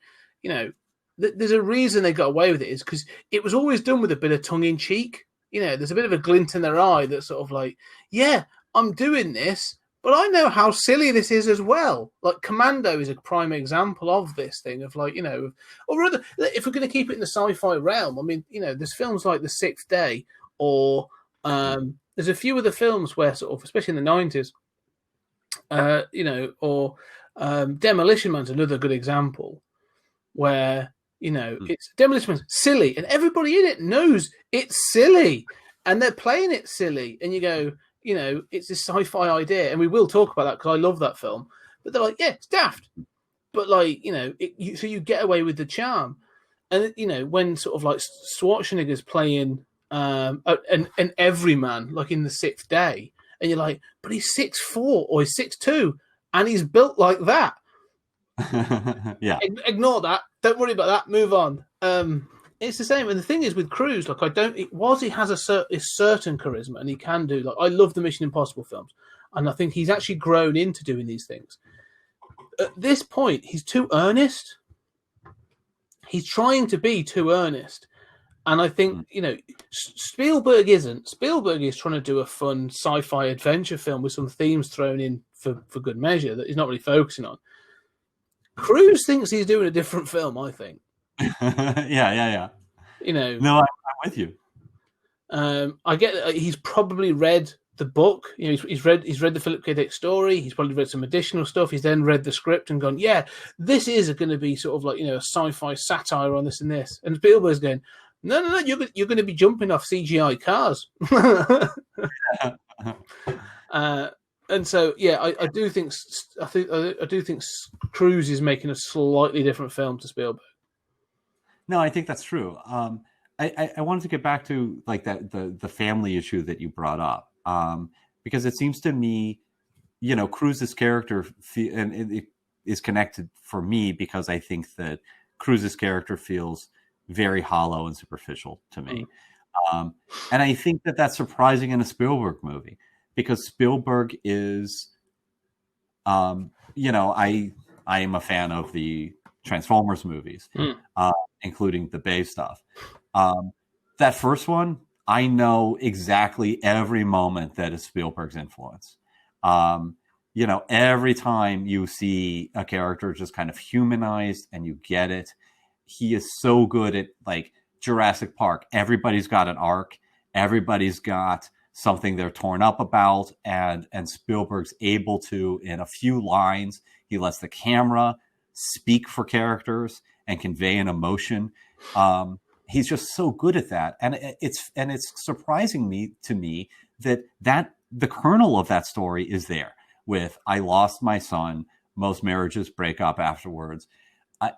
there's a reason they got away with it, is because it was always done with a bit of tongue in cheek. There's a bit of a glint in their eye that's sort of like, yeah, I'm doing this, but I know how silly this is as well. Like Commando is a prime example of this thing of like, or rather, if we're going to keep it in the sci-fi realm, I mean, there's films like The Sixth Day, or there's a few other films where sort of, especially in the 90s, or Demolition Man's another good example where, it's Demolition Man's silly and everybody in it knows it's silly and they're playing it silly. And you go, it's this sci-fi idea, and we will talk about that because I love that film. But they're like, yeah, it's daft, but like so you get away with the charm. And when sort of like Schwarzenegger's playing an everyman, like in The Sixth Day, and you're like, but he's 6'4" or he's 6'2", and he's built like that.
Yeah.
Ignore that. Don't worry about that. Move on. It's the same. And the thing is with Cruise, like he has a certain charisma, and he can do, like, I love the Mission Impossible films, and I think he's actually grown into doing these things. At this point, he's too earnest. He's trying to be too earnest. And I think, Spielberg isn't. Spielberg is trying to do a fun sci-fi adventure film with some themes thrown in for good measure that he's not really focusing on. Cruise thinks he's doing a different film, I think.
Yeah. No, I'm with you.
I get that he's probably read the book. He's read the Philip K. Dick story. He's probably read some additional stuff. He's then read the script and gone, yeah, this is going to be sort of like, a sci-fi satire on this and this. And Spielberg's going, no, you're going to be jumping off CGI cars. And so, yeah, I do think Cruise is making a slightly different film to Spielberg.
No, I think that's true. I wanted to get back to like that the family issue that you brought up, because it seems to me, Cruise's character and it is connected for me because I think that Cruise's character feels very hollow and superficial to me, and I think that that's surprising in a Spielberg movie because Spielberg is, I am a fan of the Transformers movies, including the Bay stuff. That first one, I know exactly every moment that is Spielberg's influence. Every time you see a character just kind of humanized and you get it, he is so good at like Jurassic Park. Everybody's got an arc. Everybody's got something they're torn up about. And Spielberg's able to, in a few lines, he lets the camera speak for characters. and convey an emotion. He's just so good at that. And it's surprising to me that the kernel of that story is there with, I lost my son. Most marriages break up afterwards.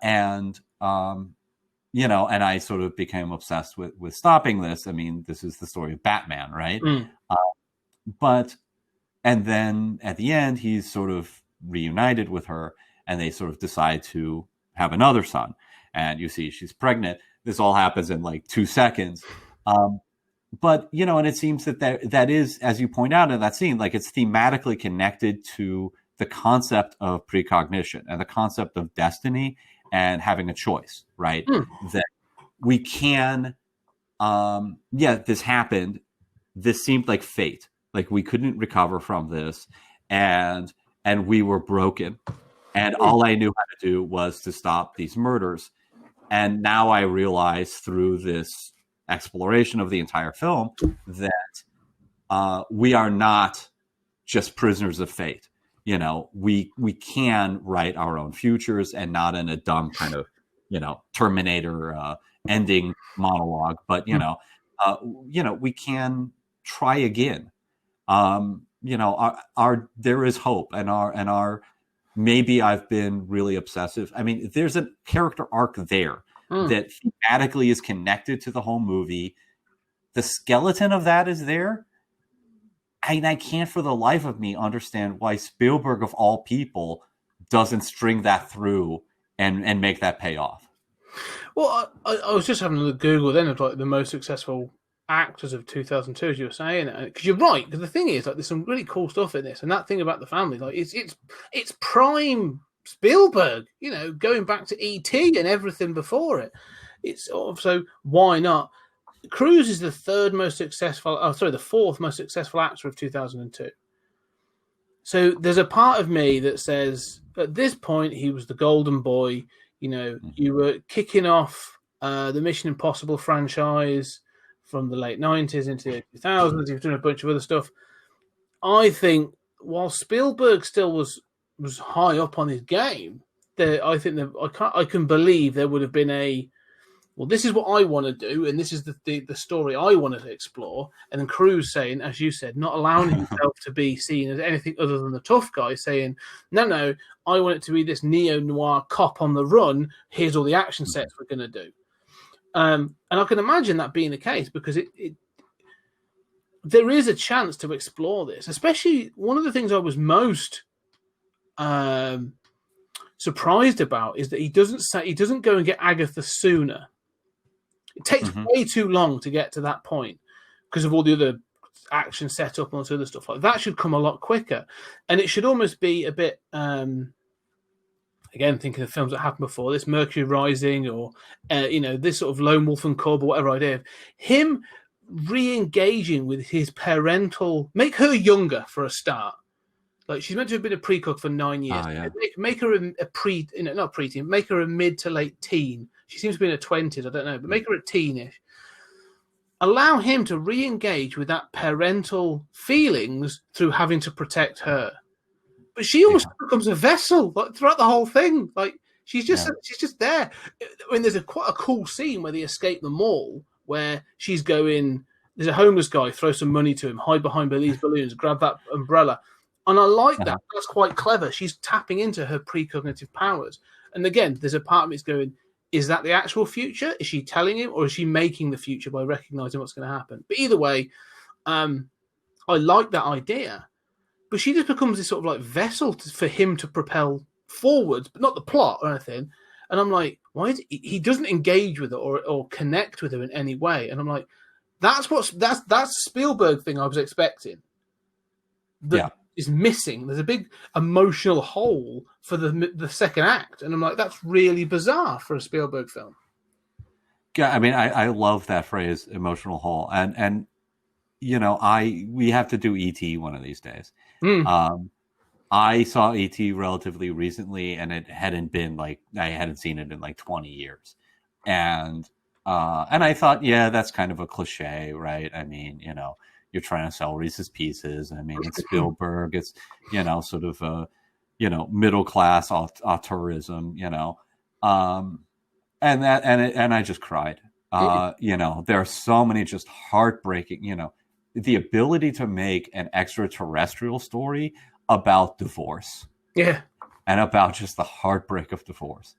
And I sort of became obsessed with stopping this. I mean, this is the story of Batman, right? And then at the end, he's sort of reunited with her, and they sort of decide to have another son. And you see she's pregnant. This all happens in like 2 seconds. But, and it seems that is, as you point out in that scene, like it's thematically connected to the concept of precognition and the concept of destiny and having a choice, right? That we can, this happened. This seemed like fate. Like we couldn't recover from this, and we were broken. And all I knew how to do was to stop these murders. And now I realize through this exploration of the entire film that we are not just prisoners of fate. We can write our own futures, and not in a dumb kind of, Terminator ending monologue, but we can try again. There is hope, and our maybe I've been really obsessive. I mean, there's a character arc there that thematically is connected to the whole movie. The skeleton of that is there. And I can't for the life of me understand why Spielberg, of all people, doesn't string that through and make that pay off.
Well, I was just having a look at Google then of like the most successful actors of 2002, as you were saying, because you're right. Because the thing is, like, there's some really cool stuff in this, and that thing about the family, like, it's prime Spielberg. Going back to E.T. and everything before it. It's sort of, so why not? Cruise is the fourth most successful actor of 2002. So there's a part of me that says, at this point, he was the golden boy. You were kicking off the Mission Impossible franchise from the late 90s into the 2000s. You've done a bunch of other stuff. I think while Spielberg still was high up on his game, I can believe there would have been this is what I want to do, and this is the story I wanted to explore. And then Cruise saying, as you said, not allowing himself to be seen as anything other than the tough guy, saying, no, I want it to be this neo-noir cop on the run. Here's all the action sets we're going to do. And I can imagine that being the case, because there is a chance to explore this. Especially one of the things I was most surprised about is that he doesn't go and get Agatha sooner. It takes way too long to get to that point because of all the other action setup and all this other stuff. Like that should come a lot quicker, and it should almost be a bit. Again, thinking of films that happened before this, Mercury Rising, or this sort of Lone Wolf and Cub, or whatever idea of him re-engaging with his parental. Make her younger for a start. Like she's meant to have been a pre-cook for 9 years. Oh, yeah. Make her a pre, not preteen. Make her a mid to late teen. She seems to be in her 20s. I don't know, but make her a teenish. Allow him to re-engage with that parental feelings through having to protect her. But she almost becomes a vessel throughout the whole thing. Like she's just there. I mean, there's quite a cool scene where they escape the mall, where she's going. There's a homeless guy, throw some money to him, hide behind these balloons, grab that umbrella. And I like that. That's quite clever. She's tapping into her precognitive powers. And again, there's a part of me that's going, is that the actual future? Is she telling him, or is she making the future by recognizing what's going to happen? But either way, I like that idea. But she just becomes this sort of like vessel for him to propel forwards, but not the plot or anything. And I'm like, why is he doesn't engage with her or connect with her in any way? And I'm like, that's the Spielberg thing I was expecting. Is missing. There's a big emotional hole for the second act, and I'm like, that's really bizarre for a Spielberg film.
Yeah, I mean, I love that phrase, emotional hole, and we have to do E.T. one of these days. I saw E.T. relatively recently, and it hadn't been I hadn't seen it in 20 years, and I thought, yeah, that's kind of a cliche, right? I mean, you're trying to sell Reese's Pieces. I mean, it's Spielberg. It's, sort of, middle class auteurism, and I just cried. There are so many just heartbreaking, the ability to make an extraterrestrial story about divorce.
Yeah.
And about just the heartbreak of divorce.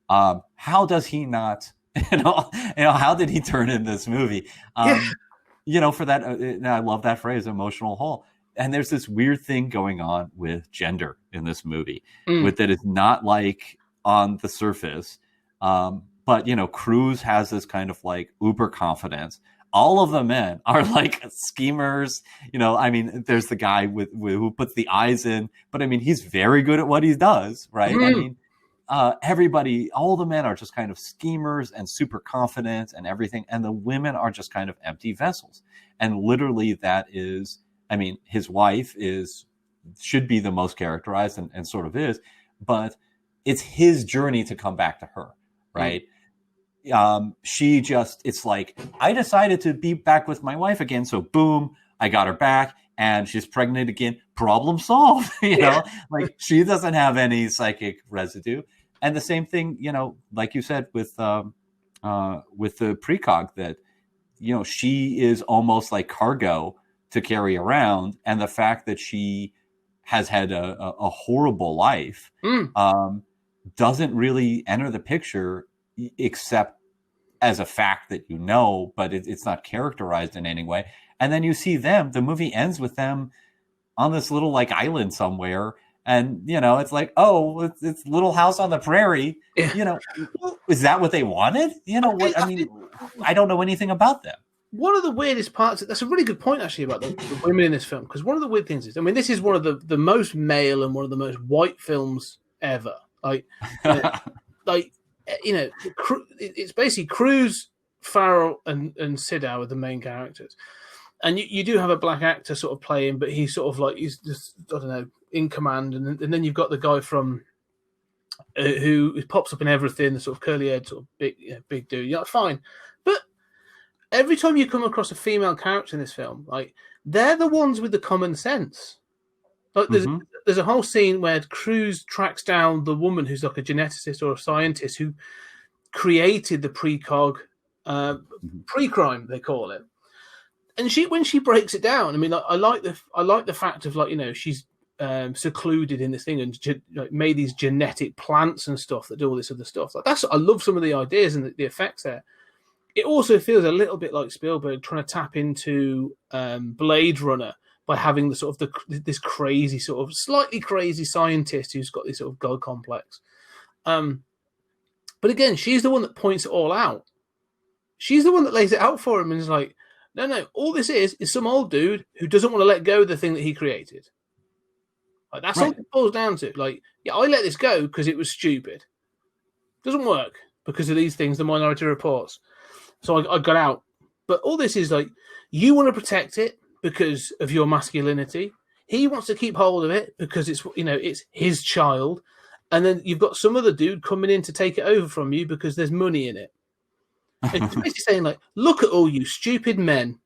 How does he not, how did he turn in this movie? For that, I love that phrase, emotional hole. And there's this weird thing going on with gender in this movie, with that it's not like on the surface. But Cruz has this kind of like uber confidence. All of the men are like schemers. There's the guy who puts the eyes in, but he's very good at what he does, right? Everybody, all the men are just kind of schemers and super confident and everything. And the women are just kind of empty vessels. And literally that is, his wife should be the most characterized and sort of is, but it's his journey to come back to her, right? It's like, I decided to be back with my wife again. So boom, I got her back and she's pregnant again. Problem solved. Like she doesn't have any psychic residue. And the same thing, like you said with the precog that, she is almost like cargo to carry around. And the fact that she has had a horrible life, doesn't really enter the picture except as a fact that but it's not characterized in any way. And then you see the movie ends with them on this little like island somewhere. And, it's like, oh, it's Little House on the Prairie. Is that what they wanted? I don't know anything about them.
One of the weirdest parts, that's a really good point actually about the women in this film. Because one of the weird things is, this is one of the most male and one of the most white films ever. It's basically Cruz, Farrell, and Sidow are the main characters, and you do have a black actor sort of playing, but he's sort of like he's just in command, and then you've got the guy from who pops up in everything, the sort of curly haired sort of big dude. You're like, fine, but every time you come across a female character in this film, like they're the ones with the common sense. Like there's a whole scene where Cruz tracks down the woman who's like a geneticist or a scientist who created the precog, pre-crime they call it, and when she breaks it down, I like the fact of she's secluded in this thing and made these genetic plants and stuff that do all this other stuff. I love some of the ideas and the effects there. It also feels a little bit like Spielberg trying to tap into Blade Runner by having the sort of this crazy sort of slightly crazy scientist who's got this sort of god complex. But again, she's the one that points it all out. She's the one that lays it out for him and is like, no, all this is some old dude who doesn't want to let go of the thing that he created. Like, that's all it boils down to. Like, yeah, I let this go because it was stupid. Doesn't work because of these things, the Minority Reports. So I got out. But all this is like, you want to protect it because of your masculinity. He wants to keep hold of it because it's his child. And then you've got some other dude coming in to take it over from you because there's money in it. It's basically saying like, look at all you stupid men.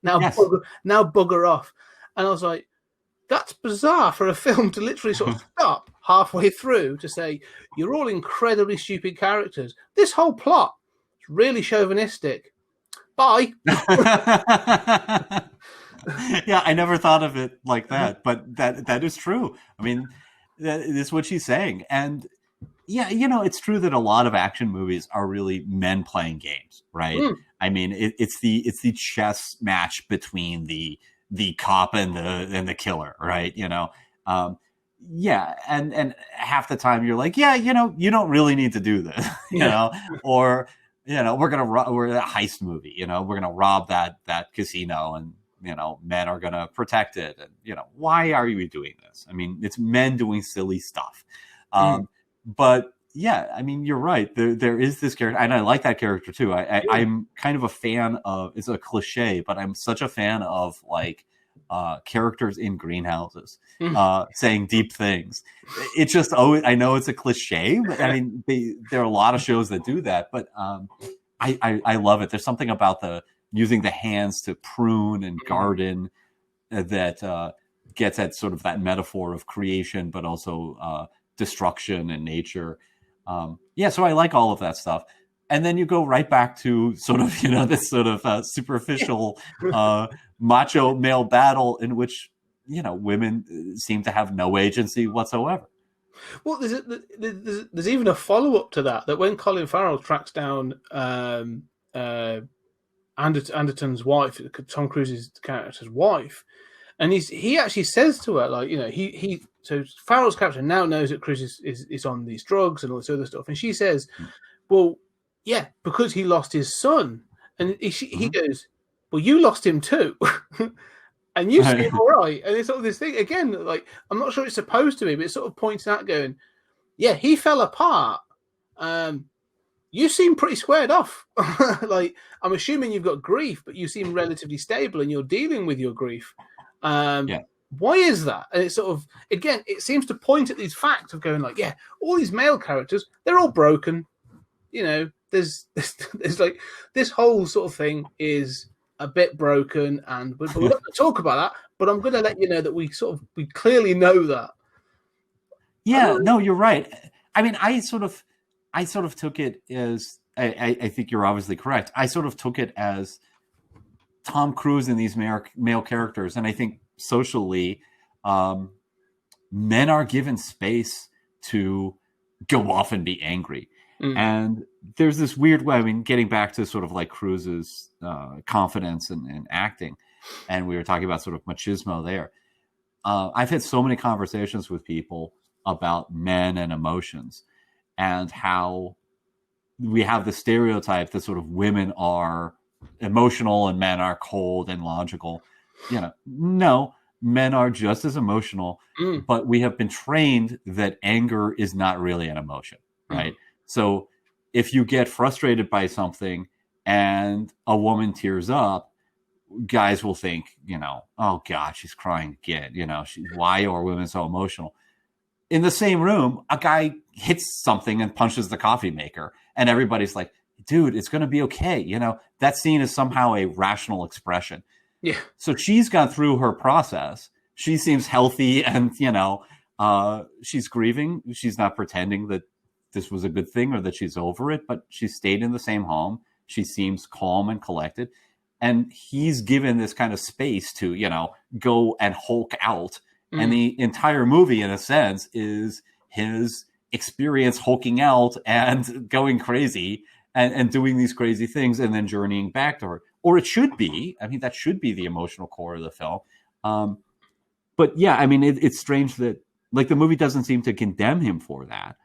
now bugger off. And I was like, that's bizarre for a film to literally sort of stop halfway through to say, you're all incredibly stupid characters. This whole plot is really chauvinistic. Bye.
Yeah, I never thought of it like that, but that is true. That is what she's saying. And yeah, it's true that a lot of action movies are really men playing games, right? It's the chess match between the cop and the killer, right? Yeah, and half the time you're like, yeah, you don't really need to do this, or we're a heist movie, we're gonna rob that casino, and men are gonna protect it, and why are you doing this? It's men doing silly stuff, but yeah, you're right. There is this character, and I like that character too. I'm kind of a fan of. It's a cliche, but I'm such a fan of like characters in greenhouses saying deep things. It's just I know it's a cliche, but there are a lot of shows that do that. But I love it. There's something about using the hands to prune and garden that gets at sort of that metaphor of creation, but also destruction and nature. So I like all of that stuff. And then you go right back to sort of, this sort of superficial macho male battle in which, women seem to have no agency whatsoever.
Well, there's even a follow-up to that when Colin Farrell tracks down Anderton's wife, Tom Cruise's character's wife, and he actually says to her, like, so Farrell's character now knows that Cruise is on these drugs and all this other stuff, and she says, well, yeah, because he lost his son, and he goes, well, you lost him too. And you seem all right. And it's sort of this thing, again, like, I'm not sure it's supposed to be, but it's sort of pointing out going, yeah, he fell apart. You seem pretty squared off. Like, I'm assuming you've got grief, but you seem relatively stable and you're dealing with your grief. Why is that? And it's sort of, again, it seems to point at these facts of going like, yeah, all these male characters, they're all broken. There's like, this whole sort of thing is a bit broken, and we're not going to talk about that, but I'm going to let you know that we clearly know that.
Yeah, no, you're right. I mean, I sort of took it as, I think you're obviously correct. I sort of took it as Tom Cruise and these male characters, and I think socially, men are given space to go off and be angry. And there's this weird way, I mean, getting back to sort of like Cruise's confidence and acting, and we were talking about sort of machismo there. I've had so many conversations with people about men and emotions, and how we have the stereotype that sort of women are emotional and men are cold and logical. No, men are just as emotional, but we have been trained that anger is not really an emotion, right? So if you get frustrated by something and a woman tears up, guys will think, oh God, she's crying again. Why are women so emotional? In the same room, a guy hits something and punches the coffee maker, and everybody's like, dude, it's going to be okay. That scene is somehow a rational expression.
Yeah.
So she's gone through her process. She seems healthy, and, she's grieving. She's not pretending that this was a good thing or that she's over it, but she stayed in the same home. She seems calm and collected. And he's given this kind of space to, go and Hulk out. And the entire movie, in a sense, is his experience hulking out and going crazy and doing these crazy things and then journeying back to her. Or it should be. I mean, that should be the emotional core of the film. But yeah, I mean, it's strange that, like, the movie doesn't seem to condemn him for that.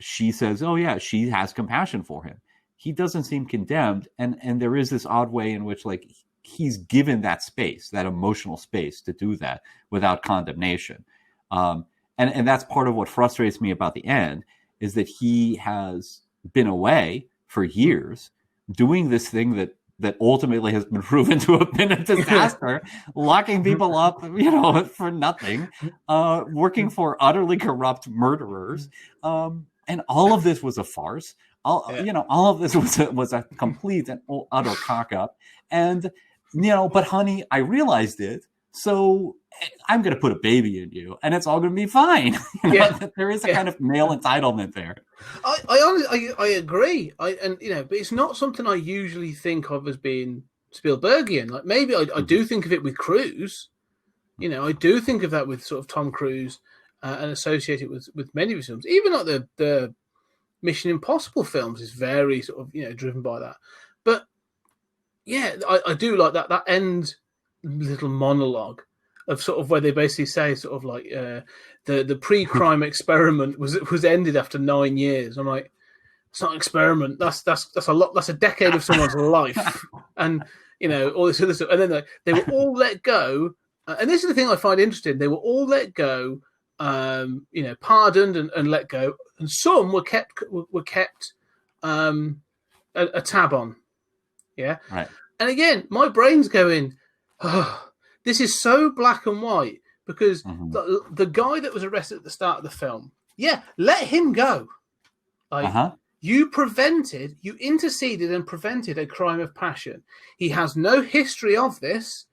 She says, oh yeah, she has compassion for him. He doesn't seem condemned. And there is this odd way in which, like, he's given that space, that emotional space to do that without condemnation. And that's part of what frustrates me about the end, is that he has been away for years doing this thing that ultimately has been proven to have been a disaster, locking people up, for nothing, working for utterly corrupt murderers. And all of this was a farce. All of this was a complete and utter cock up. And, but honey, I realized it. So I'm going to put a baby in you and it's all going to be fine. There is a kind of male entitlement there.
I agree. But it's not something I usually think of as being Spielbergian. Like, maybe I do think of it with Cruise. I do think of that with sort of Tom Cruise and associate it with many of his films. Even like the Mission Impossible films is very sort of, driven by that. But yeah, I do like that end little monologue of sort of where they basically say sort of like the pre-crime experiment was ended after 9 years. I'm like, it's not an experiment. That's a lot. That's a decade of someone's life, and all this other stuff. And then they were all let go. And this is the thing I find interesting. They were all let go, pardoned and let go, and some were kept a tab on. Yeah.
Right.
And again, my brain's going, oh, this is so black and white, because the guy that was arrested at the start of the film, let him go. Like, you interceded and prevented a crime of passion. He has no history of this.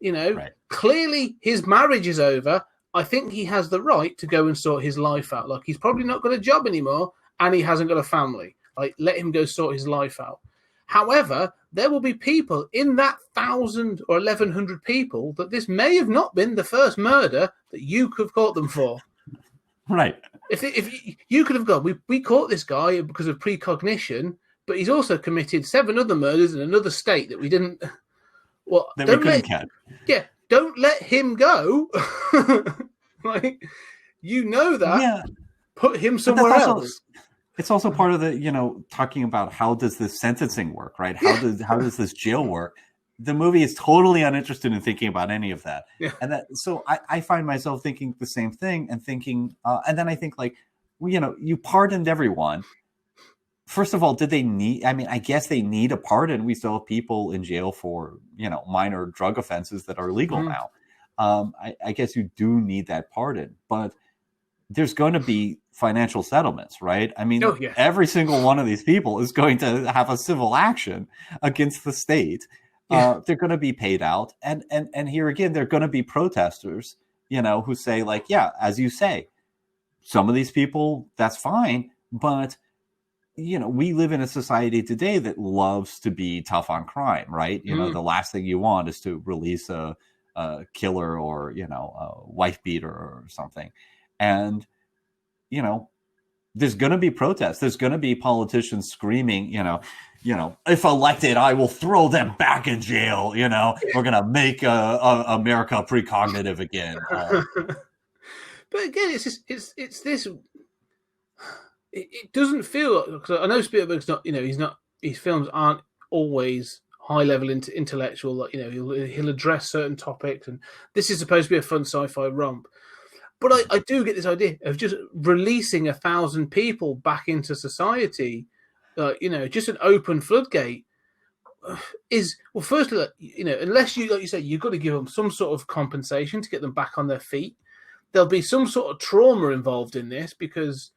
Right. Clearly his marriage is over. I think he has the right to go and sort his life out. Like, he's probably not got a job anymore, and he hasn't got a family. Like, let him go sort his life out. However, there will be people in that 1,000 or 1,100 people that this may have not been the first murder that you could have caught them for.
Right.
If you could have gone, we caught this guy because of precognition, but he's also committed 7 other murders in another state that we didn't. Well,
that we couldn't catch.
Yeah, don't let him go. Like, you know that. Yeah. Put him somewhere else.
It's also part of the, talking about how does this sentencing work, right? How does this jail work? The movie is totally uninterested in thinking about any of that.
Yeah.
And so I find myself thinking the same thing and thinking, and then I think like, you pardoned everyone. First of all, did they need, I guess they need a pardon. We still have people in jail for, minor drug offenses that are legal now. I guess you do need that pardon, but there's going to be financial settlements, right? Every single one of these people is going to have a civil action against the state. Yeah. They're going to be paid out. And here again, they're going to be protesters, who say like, yeah, as you say, some of these people, that's fine. But, we live in a society today that loves to be tough on crime, right? The last thing you want is to release a killer or, a wife beater or something. And, there's going to be protests. There's going to be politicians screaming, if elected, I will throw them back in jail. We're going to make America precognitive again.
But again, it's this. It doesn't feel, because I know Spielberg's not. His films aren't always high level intellectual. Like, he'll address certain topics, and this is supposed to be a fun sci-fi romp. But I do get this idea of just releasing 1,000 people back into society, just an open floodgate is, well, firstly, unless you, like you say, you've got to give them some sort of compensation to get them back on their feet. There'll be some sort of trauma involved in this because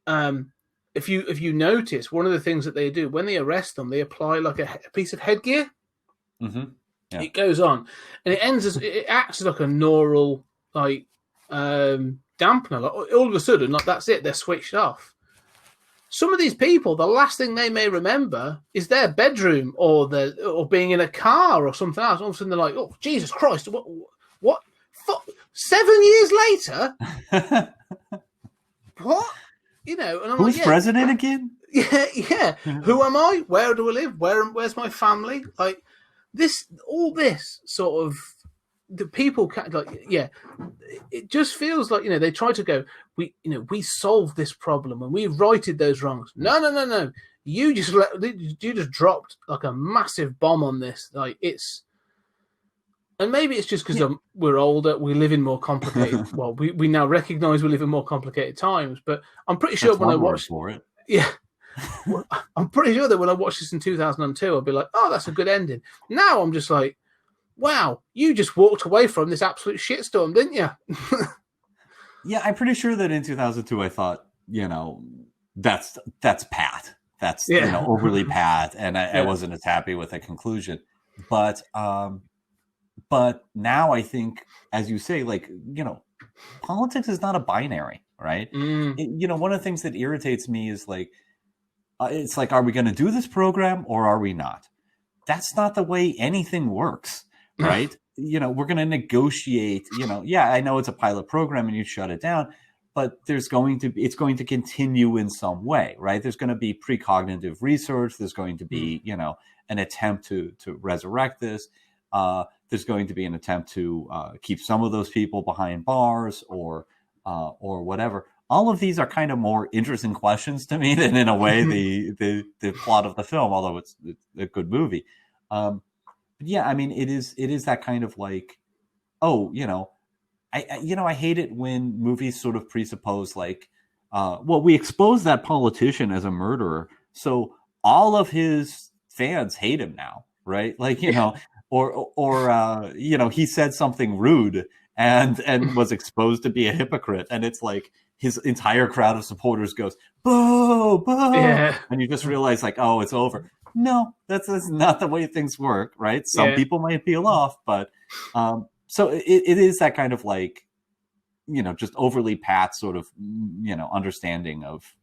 if you notice, one of the things that they do when they arrest them, they apply like a piece of headgear.
Mm-hmm. Yeah.
It goes on, and it acts as like a neural dampener. Like, all of a sudden, like, that's it, they're switched off. Some of these people, the last thing they may remember is their bedroom or being in a car or something else. All of a sudden, they're like, "Oh, Jesus Christ! What? 7 years later? What? And I'm
who's
like,
president again?
Yeah. Who am I? Where do I live? Where's my family? Like all this sort of." The people it just feels like they try to go, we solved this problem and we righted those wrongs. No, you just dropped like a massive bomb on this. Like, it's, and maybe it's just because we're older, we live in more complicated well, we now recognize we live in more complicated times, but I'm pretty sure when I watched it, I'm pretty sure that when I watched this in 2002 I'd be like, oh, that's a good ending. Now I'm just like, wow, you just walked away from this absolute shitstorm, didn't you?
Yeah, I'm pretty sure that in 2002 I thought, that's pat. That's overly pat, and I wasn't as happy with the conclusion. But now I think, as you say, like, politics is not a binary, right? One of the things that irritates me is like, it's like, are we going to do this program or are we not? That's not the way anything works. Right. We're going to negotiate, I know it's a pilot program and you shut it down, but it's going to continue in some way, right? There's going to be precognitive research. There's going to be, an attempt to resurrect this. There's going to be an attempt to keep some of those people behind bars or whatever. All of these are kind of more interesting questions to me than in a way the plot of the film, although it's a good movie. Yeah, it is that kind of like, I hate it when movies sort of presuppose like, we expose that politician as a murderer, so all of his fans hate him now, right? Like, or he said something rude and was exposed to be a hypocrite, and it's like his entire crowd of supporters goes, boo, boo, and you just realize like, oh, it's over. No, that's not the way things work, right? Some people might peel off, but so it is that kind of like, just overly pat sort of, understanding of,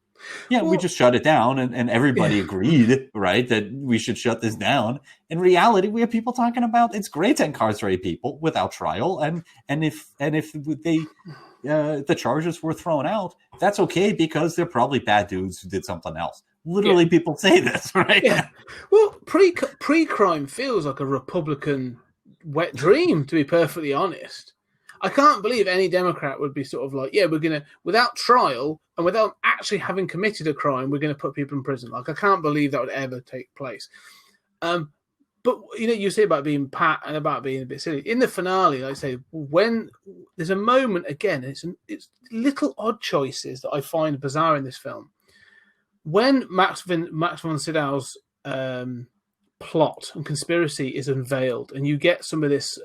we just shut it down, and everybody agreed, right, that we should shut this down. In reality, we have people talking about it's great to incarcerate people without trial, and if they the charges were thrown out, that's okay because they're probably bad dudes who did something else. Literally, people say this, right?
Yeah. Well, pre-crime feels like a Republican wet dream, to be perfectly honest. I can't believe any Democrat would be sort of like, we're going to, without trial and without actually having committed a crime, we're going to put people in prison. Like, I can't believe that would ever take place. But, you say about being pat and about being a bit silly. In the finale, like I say, when there's a moment, again, it's little odd choices that I find bizarre in this film. When Max von Sydow's plot and conspiracy is unveiled, and you get some of this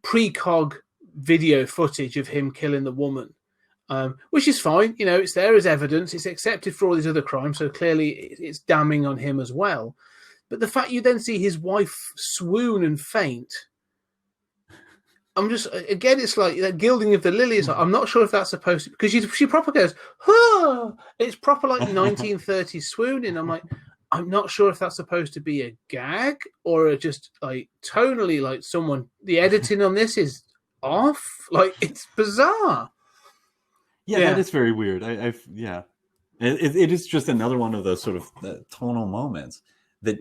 precog video footage of him killing the woman, which is fine. It's there as evidence. It's accepted for all these other crimes, so clearly it's damning on him as well. But the fact you then see his wife swoon and faint, I'm just, again, it's like that gilding of the lily. Is like, I'm not sure if that's supposed to, because she proper goes, oh! It's proper like 1930s swooning. I'm like, I'm not sure if that's supposed to be a gag or just like tonally, like the editing on this is off. Like, it's bizarre.
Yeah, that is very weird. It is just another one of those sort of tonal moments that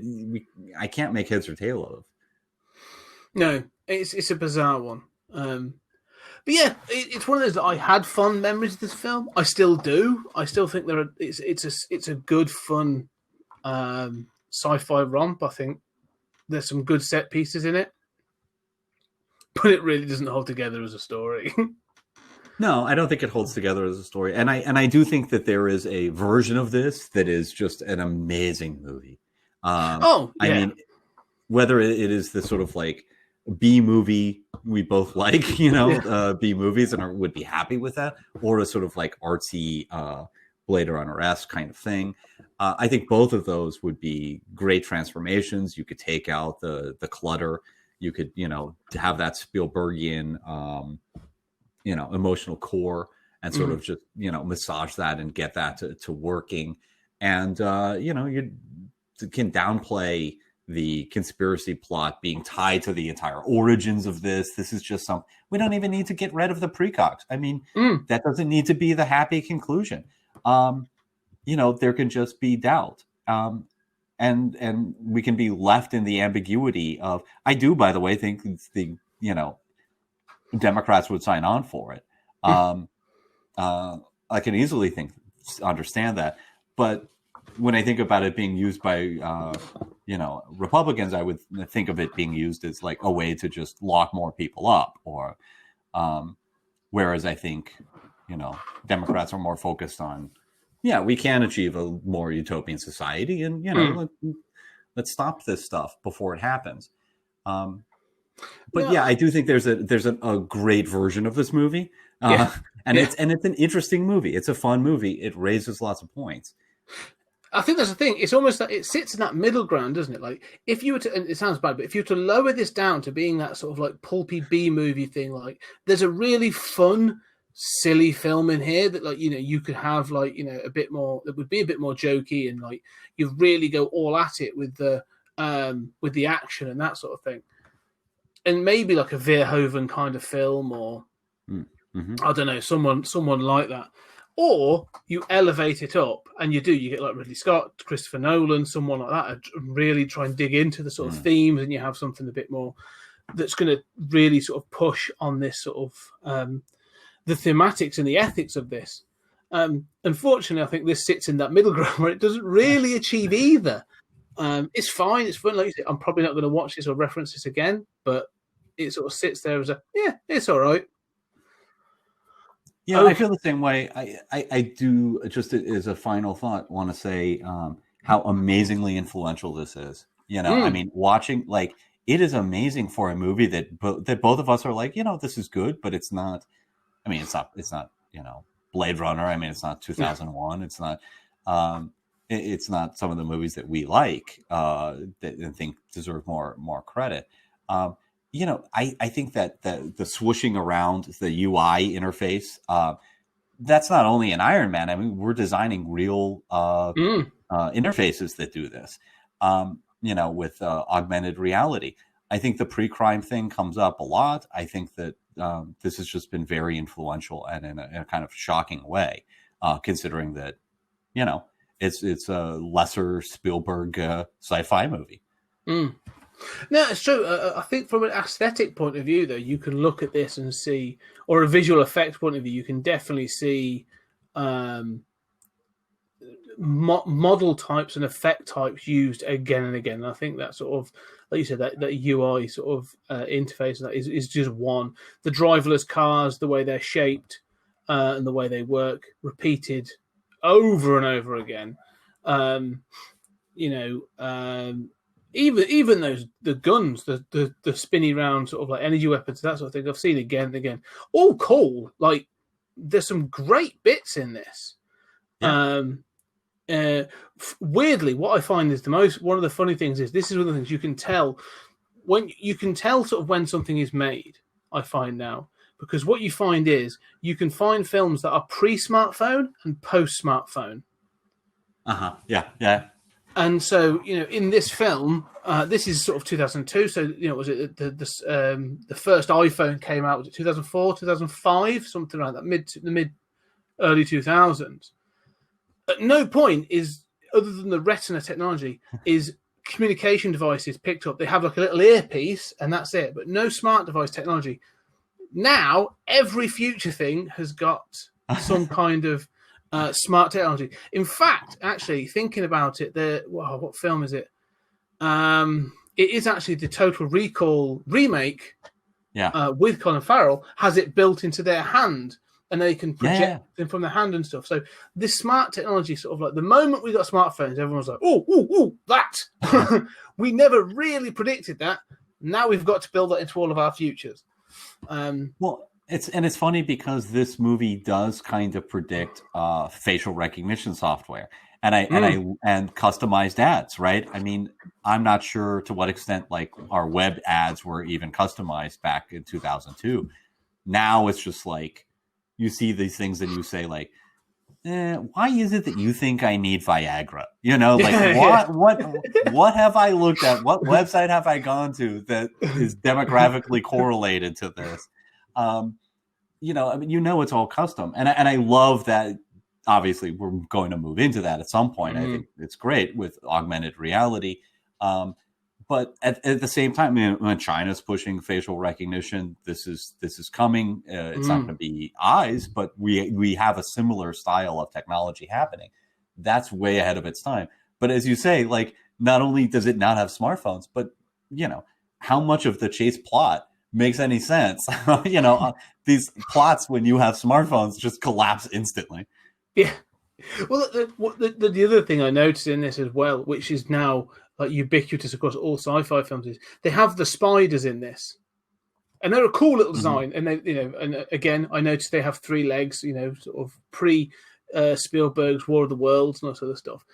I can't make heads or tail of. No,
it's a bizarre one. But yeah, it's one of those that I had fond memories of this film. I still do. I still think it's a good, fun sci-fi romp. I think there's some good set pieces in it, but it really doesn't hold together as a story.
No, I don't think it holds together as a story, and I do think that there is a version of this that is just an amazing movie. I mean, whether it is the sort of like B movie we both like, B movies and would be happy with that, or a sort of like artsy Blade Runner-esque kind of thing. I think both of those would be great transformations. You could take out the clutter. You could, have that Spielbergian, emotional core and sort of just, massage that and get that to working. And, you can downplay the conspiracy plot being tied to the entire origins of this. This is just we don't even need to get rid of the precogs. I mean, that doesn't need to be the happy conclusion. There can just be doubt. And we can be left in the ambiguity of, I do, by the way, think the, Democrats would sign on for it. I can easily understand that. But when I think about it being used by, Republicans, I would think of it being used as like a way to just lock more people up, or whereas I think, Democrats are more focused on, we can achieve a more utopian society, and let's stop this stuff before it happens. But I do think there's a great version of this movie, it's an interesting movie. It's a fun movie. It raises lots of points.
I think that's the thing. It's almost like it sits in that middle ground, doesn't it? Like, if you were to, and it sounds bad, but if you were to lower this down to being that sort of like pulpy B movie thing, like there's a really fun, silly film in here that, like, you could have like, a bit more, that would be a bit more jokey, and like you really go all at it with the action and that sort of thing. And maybe like a Verhoeven kind of film, or I don't know, someone like that. Or you elevate it up, and you get like Ridley Scott, Christopher Nolan, someone like that, and really try and dig into the sort of themes, and you have something a bit more that's going to really sort of push on this sort of the thematics and the ethics of this. Unfortunately, I think this sits in that middle ground where it doesn't really achieve either. It's fine, it's fun. Like you said, I'm probably not going to watch this or reference this again, but it sort of sits there as it's all right.
Yeah, I feel the same way. I do, just as a final thought, want to say how amazingly influential this is. I mean, watching, like, it is amazing for a movie that both of us are like, this is good, but it's not. I mean, it's not Blade Runner. I mean, it's not 2001. It's not. It's not some of the movies that we like that I think deserve more credit. I think that the swooshing around the UI interface, that's not only in Iron Man. I mean, we're designing real interfaces that do this, with augmented reality. I think the pre-crime thing comes up a lot. I think that this has just been very influential and in a kind of shocking way, considering that, it's a lesser Spielberg sci-fi movie.
No, it's true. I think from an aesthetic point of view, though, you can look at this and see, or a visual effects point of view, you can definitely see model types and effect types used again and again. And I think that sort of, like you said, that UI sort of interface that is just one. The driverless cars, the way they're shaped and the way they work, repeated over and over again. Even those the guns, the spinny round sort of like energy weapons, that sort of thing, I've seen again and again. All cool. Like, there's some great bits in this. Yeah. Weirdly, what I find is one of the funny things is this is one of the things you can tell sort of when something is made. I find now, because what you find is you can find films that are pre-smartphone and post-smartphone.
Yeah.
And so, in this film, this is sort of 2002. So, was it the first iPhone came out? Was it 2004, 2005, something like that, early 2000s? At no point is, other than the Retina technology, is communication devices picked up. They have like a little earpiece, and that's it. But no smart device technology. Now, every future thing has got some kind of smart technology. In fact, actually, thinking about it, what film is it? It is actually the Total Recall remake.
Yeah.
With Colin Farrell, has it built into their hand, and they can project them from their hand and stuff. So this smart technology, sort of like the moment we got smartphones, everyone was like, "Oh, that!" We never really predicted that. Now we've got to build that into all of our futures.
It's funny because this movie does kind of predict facial recognition software and customized ads, right? I mean, I'm not sure to what extent like our web ads were even customized back in 2002. Now it's just like you see these things and you say like, why is it that you think I need Viagra? Like what have I looked at? What website have I gone to that is demographically correlated to this? It's all custom. And I love that. Obviously, we're going to move into that at some point. I think it's great with augmented reality. But at the same time, when China's pushing facial recognition, this is coming. It's not going to be eyes, but we have a similar style of technology happening. That's way ahead of its time. But as you say, like, not only does it not have smartphones, but how much of the chase plot makes any sense? These plots when you have smartphones just collapse instantly.
Yeah. Well, the other thing I noticed in this as well, which is now like ubiquitous across all sci-fi films, is they have the spiders in this, and they're a cool little design. And they, and again, I noticed they have 3 legs. Sort of pre Spielberg's War of the Worlds and all sort of stuff.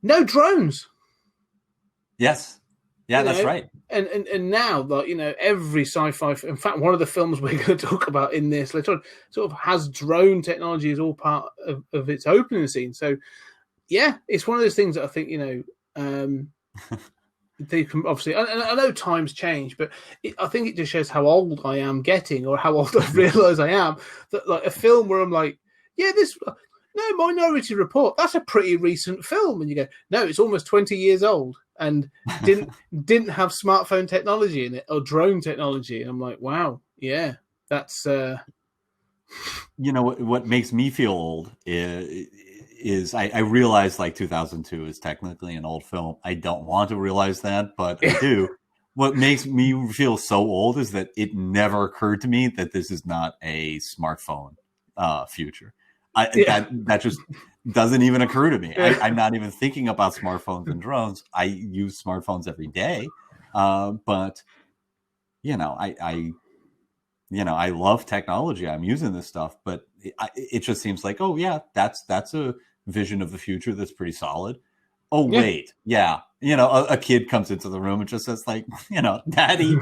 No drones.
Yes. Yeah, that's right.
And now, like, every sci-fi, in fact, one of the films we're going to talk about in this later on sort of has drone technology as all part of its opening scene. So, yeah, it's one of those things that I think, they can obviously, I know times change, but I think it just shows how old I am getting, or how old I realise I am, that like a film where I'm like, yeah, Minority Report, that's a pretty recent film. And you go, no, it's almost 20 years old and didn't have smartphone technology in it or drone technology. And I'm like, wow, yeah, that's...
what makes me feel old is I realize like 2002 is technically an old film. I don't want to realize that, but I do. What makes me feel so old is that it never occurred to me that this is not a smartphone future. That just doesn't even occur to me. I'm not even thinking about smartphones and drones. I use smartphones every day, but I love technology. I'm using this stuff, but it just seems like, oh yeah, that's a vision of the future that's pretty solid. Oh wait, yeah, a kid comes into the room and just says like, Daddy,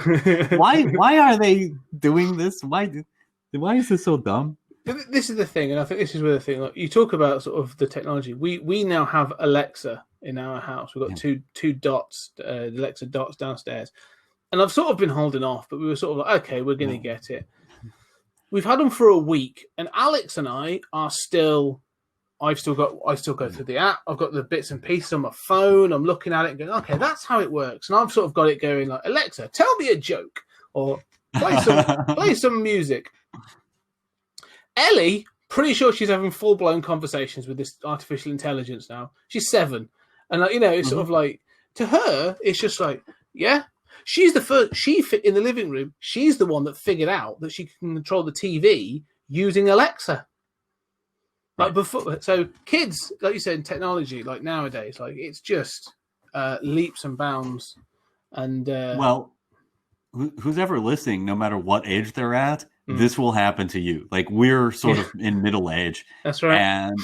why are they doing this? Why is this so dumb?
This is the thing, and I think this is where the thing. Like, you talk about sort of the technology. We now have Alexa in our house. We've got two dots, Alexa dots downstairs, and I've sort of been holding off, but we were sort of like, okay, we're going to get it. We've had them for a week, and Alex and I are still. I still go through the app. I've got the bits and pieces on my phone. I'm looking at it and going, okay, that's how it works. And I've sort of got it going like, Alexa, tell me a joke, or play some music. Ellie, pretty sure she's having full-blown conversations with this artificial intelligence now. She's 7. And, it's sort of like, to her, it's just like, yeah. She's the first, in the living room, she's the one that figured out that she can control the TV using Alexa. Like before, so kids, like you said, in technology, like nowadays, like it's just leaps and bounds. And
well, who's ever listening, no matter what age they're at, this will happen to you. Like we're sort of in middle age.
That's right.
And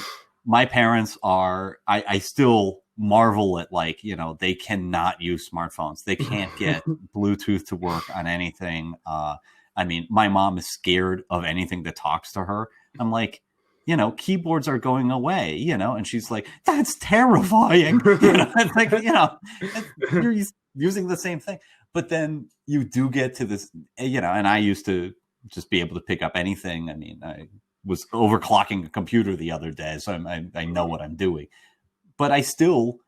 my parents are. I still marvel at like they cannot use smartphones. They can't get Bluetooth to work on anything. I mean, my mom is scared of anything that talks to her. I'm like, keyboards are going away, and she's like, that's terrifying. It's like, you're using the same thing. But then you do get to this, and I used to just be able to pick up anything. I mean, I was overclocking a computer the other day, so I know what I'm doing. But I still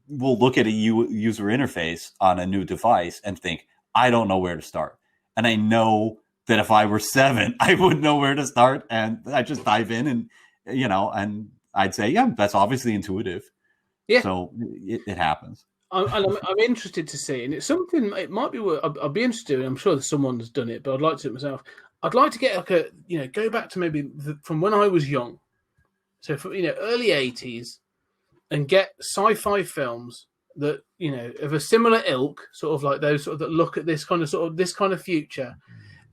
will look at a user interface on a new device and think, I don't know where to start. And I know that if I were 7, I would know where to start, and I just dive in, and and I'd say, yeah, that's obviously intuitive. Yeah. So it happens.
I'm interested to see, and it's something. It might be. I'd be interested in. I'm sure that someone has done it, but I'd like to do it myself. I'd like to get like go back to maybe from when I was young, so from early 80s, and get sci-fi films that of a similar ilk, sort of like those sort of that look at this kind of future.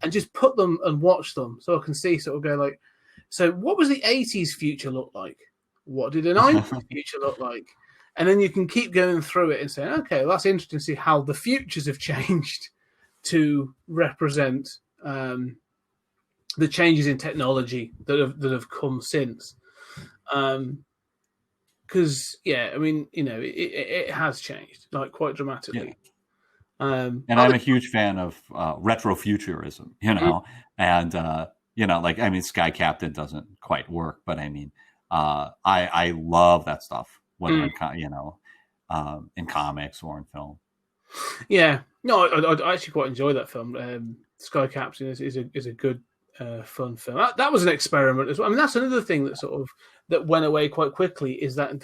And just put them and watch them so I can see sort of go like, so what was the 80s future look like? What did the 90s future look like? And then you can keep going through it and saying, okay, well, that's interesting to see how the futures have changed to represent the changes in technology that have come since. Because, I mean, it has changed like quite dramatically.
Yeah. And I'm a huge fan of retrofuturism, and like, I mean, Sky Captain doesn't quite work, but I mean, I love that stuff, whether in comics or in film. Yeah,
no, I actually quite enjoy that film. Sky Captain is a good, fun film. That was an experiment as well. I mean, that's another thing that went away quite quickly, is that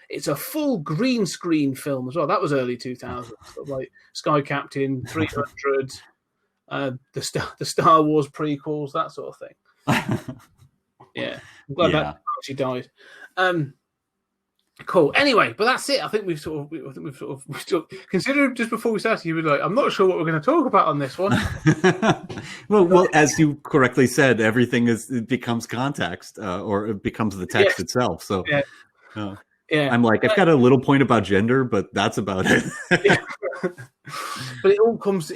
it's a full green screen film as well. That was early 2000s, like Sky Captain, 300, the Star Wars prequels, that sort of thing. Yeah, I'm glad that actually died. Cool. Anyway, but that's it. I think we've considered just before we started. You were like, I'm not sure what we're going to talk about on this one.
well, as you correctly said, everything becomes context, or it becomes the text itself. So, I'm like, I've got a little point about gender, but that's about it.
But it all comes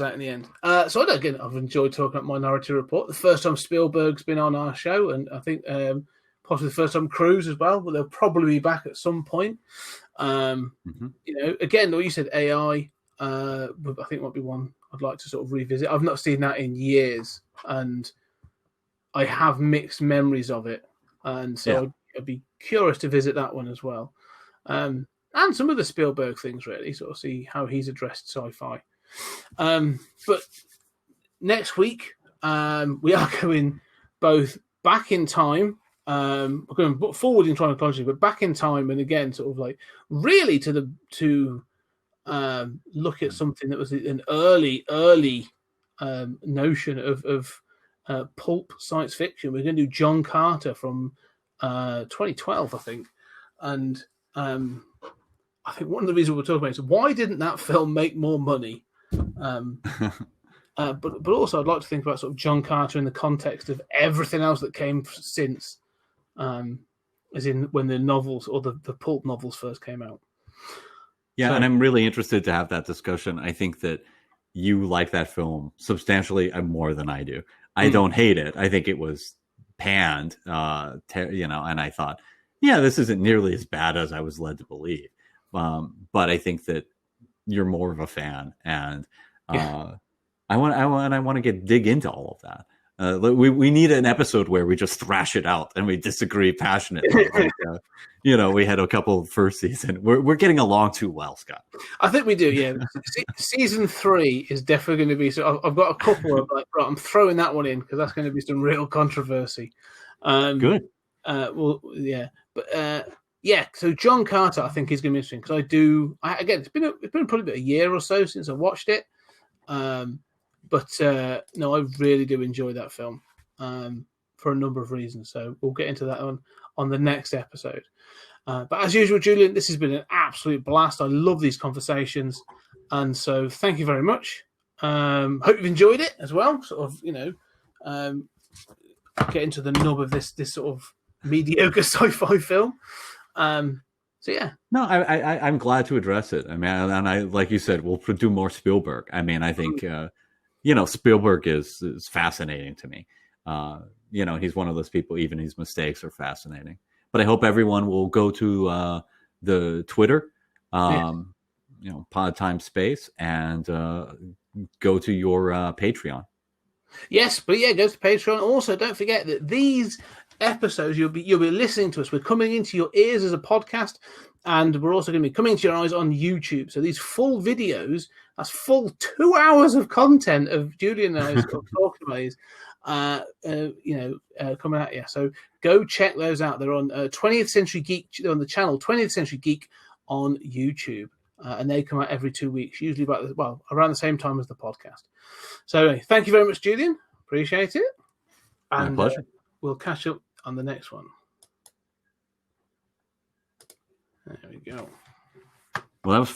out in the end. So again, I've enjoyed talking about Minority Report. The first time Spielberg's been on our show, and I think possibly the first time Cruise as well, but they'll probably be back at some point. Again, what you said, AI, I think might be one I'd like to sort of revisit. I've not seen that in years, and I have mixed memories of it, and so I'd be curious to visit that one as well. And some of the Spielberg things, really, sort of see how he's addressed sci-fi. But next week, we are going both back in time. We're going forward in chronology, but back in time, and again, sort of like really to look at something that was an early notion of pulp science fiction. We're going to do John Carter from 2012, I think, and I think one of the reasons we're talking about is why didn't that film make more money? But also I'd like to think about sort of John Carter in the context of everything else that came since, as in when the novels or the pulp novels first came out.
Yeah, and I'm really interested to have that discussion. I think that you like that film substantially more than I do. I don't hate it. I think it was panned, and I thought, yeah, this isn't nearly as bad as I was led to believe. But I think that you're more of a fan, and I want to dig into all of that. We need an episode where we just thrash it out and we disagree passionately. We had a couple first season. We're getting along too well, Scott.
I think we do. Yeah, season 3 is definitely going to be. So I've got a couple of right, I'm throwing that one in because that's going to be some real controversy.
Good.
Well, yeah, but yeah. So John Carter, I think, is going to be interesting because again, it's been probably about a year or so since I watched it. But no, I really do enjoy that film for a number of reasons. So we'll get into that on the next episode. But as usual, Julian, this has been an absolute blast. I love these conversations. And so thank you very much. Hope you've enjoyed it as well. Sort of, get into the nub of this sort of mediocre sci-fi film. So yeah.
No, I'm glad to address it. I mean, and I like you said, we'll do more Spielberg. I mean, I think Spielberg is fascinating to me. He's one of those people. Even his mistakes are fascinating. But I hope everyone will go to the Twitter, Pod Time Space, and go to your Patreon.
Yes, but yeah, go to Patreon. Also, don't forget that these episodes you'll be listening to us. We're coming into your ears as a podcast, and we're also going to be coming to your eyes on YouTube. So these full videos, that's full 2 hours of content of Julian and I talking about these, coming at you. So go check those out. They're on 20th Century Geek. They're on the channel 20th Century Geek on YouTube, and they come out every 2 weeks, usually around the same time as the podcast. So thank you very much, Julian. Appreciate it. And
my pleasure.
We'll catch up on the next one. There we go.
Well, that was fun.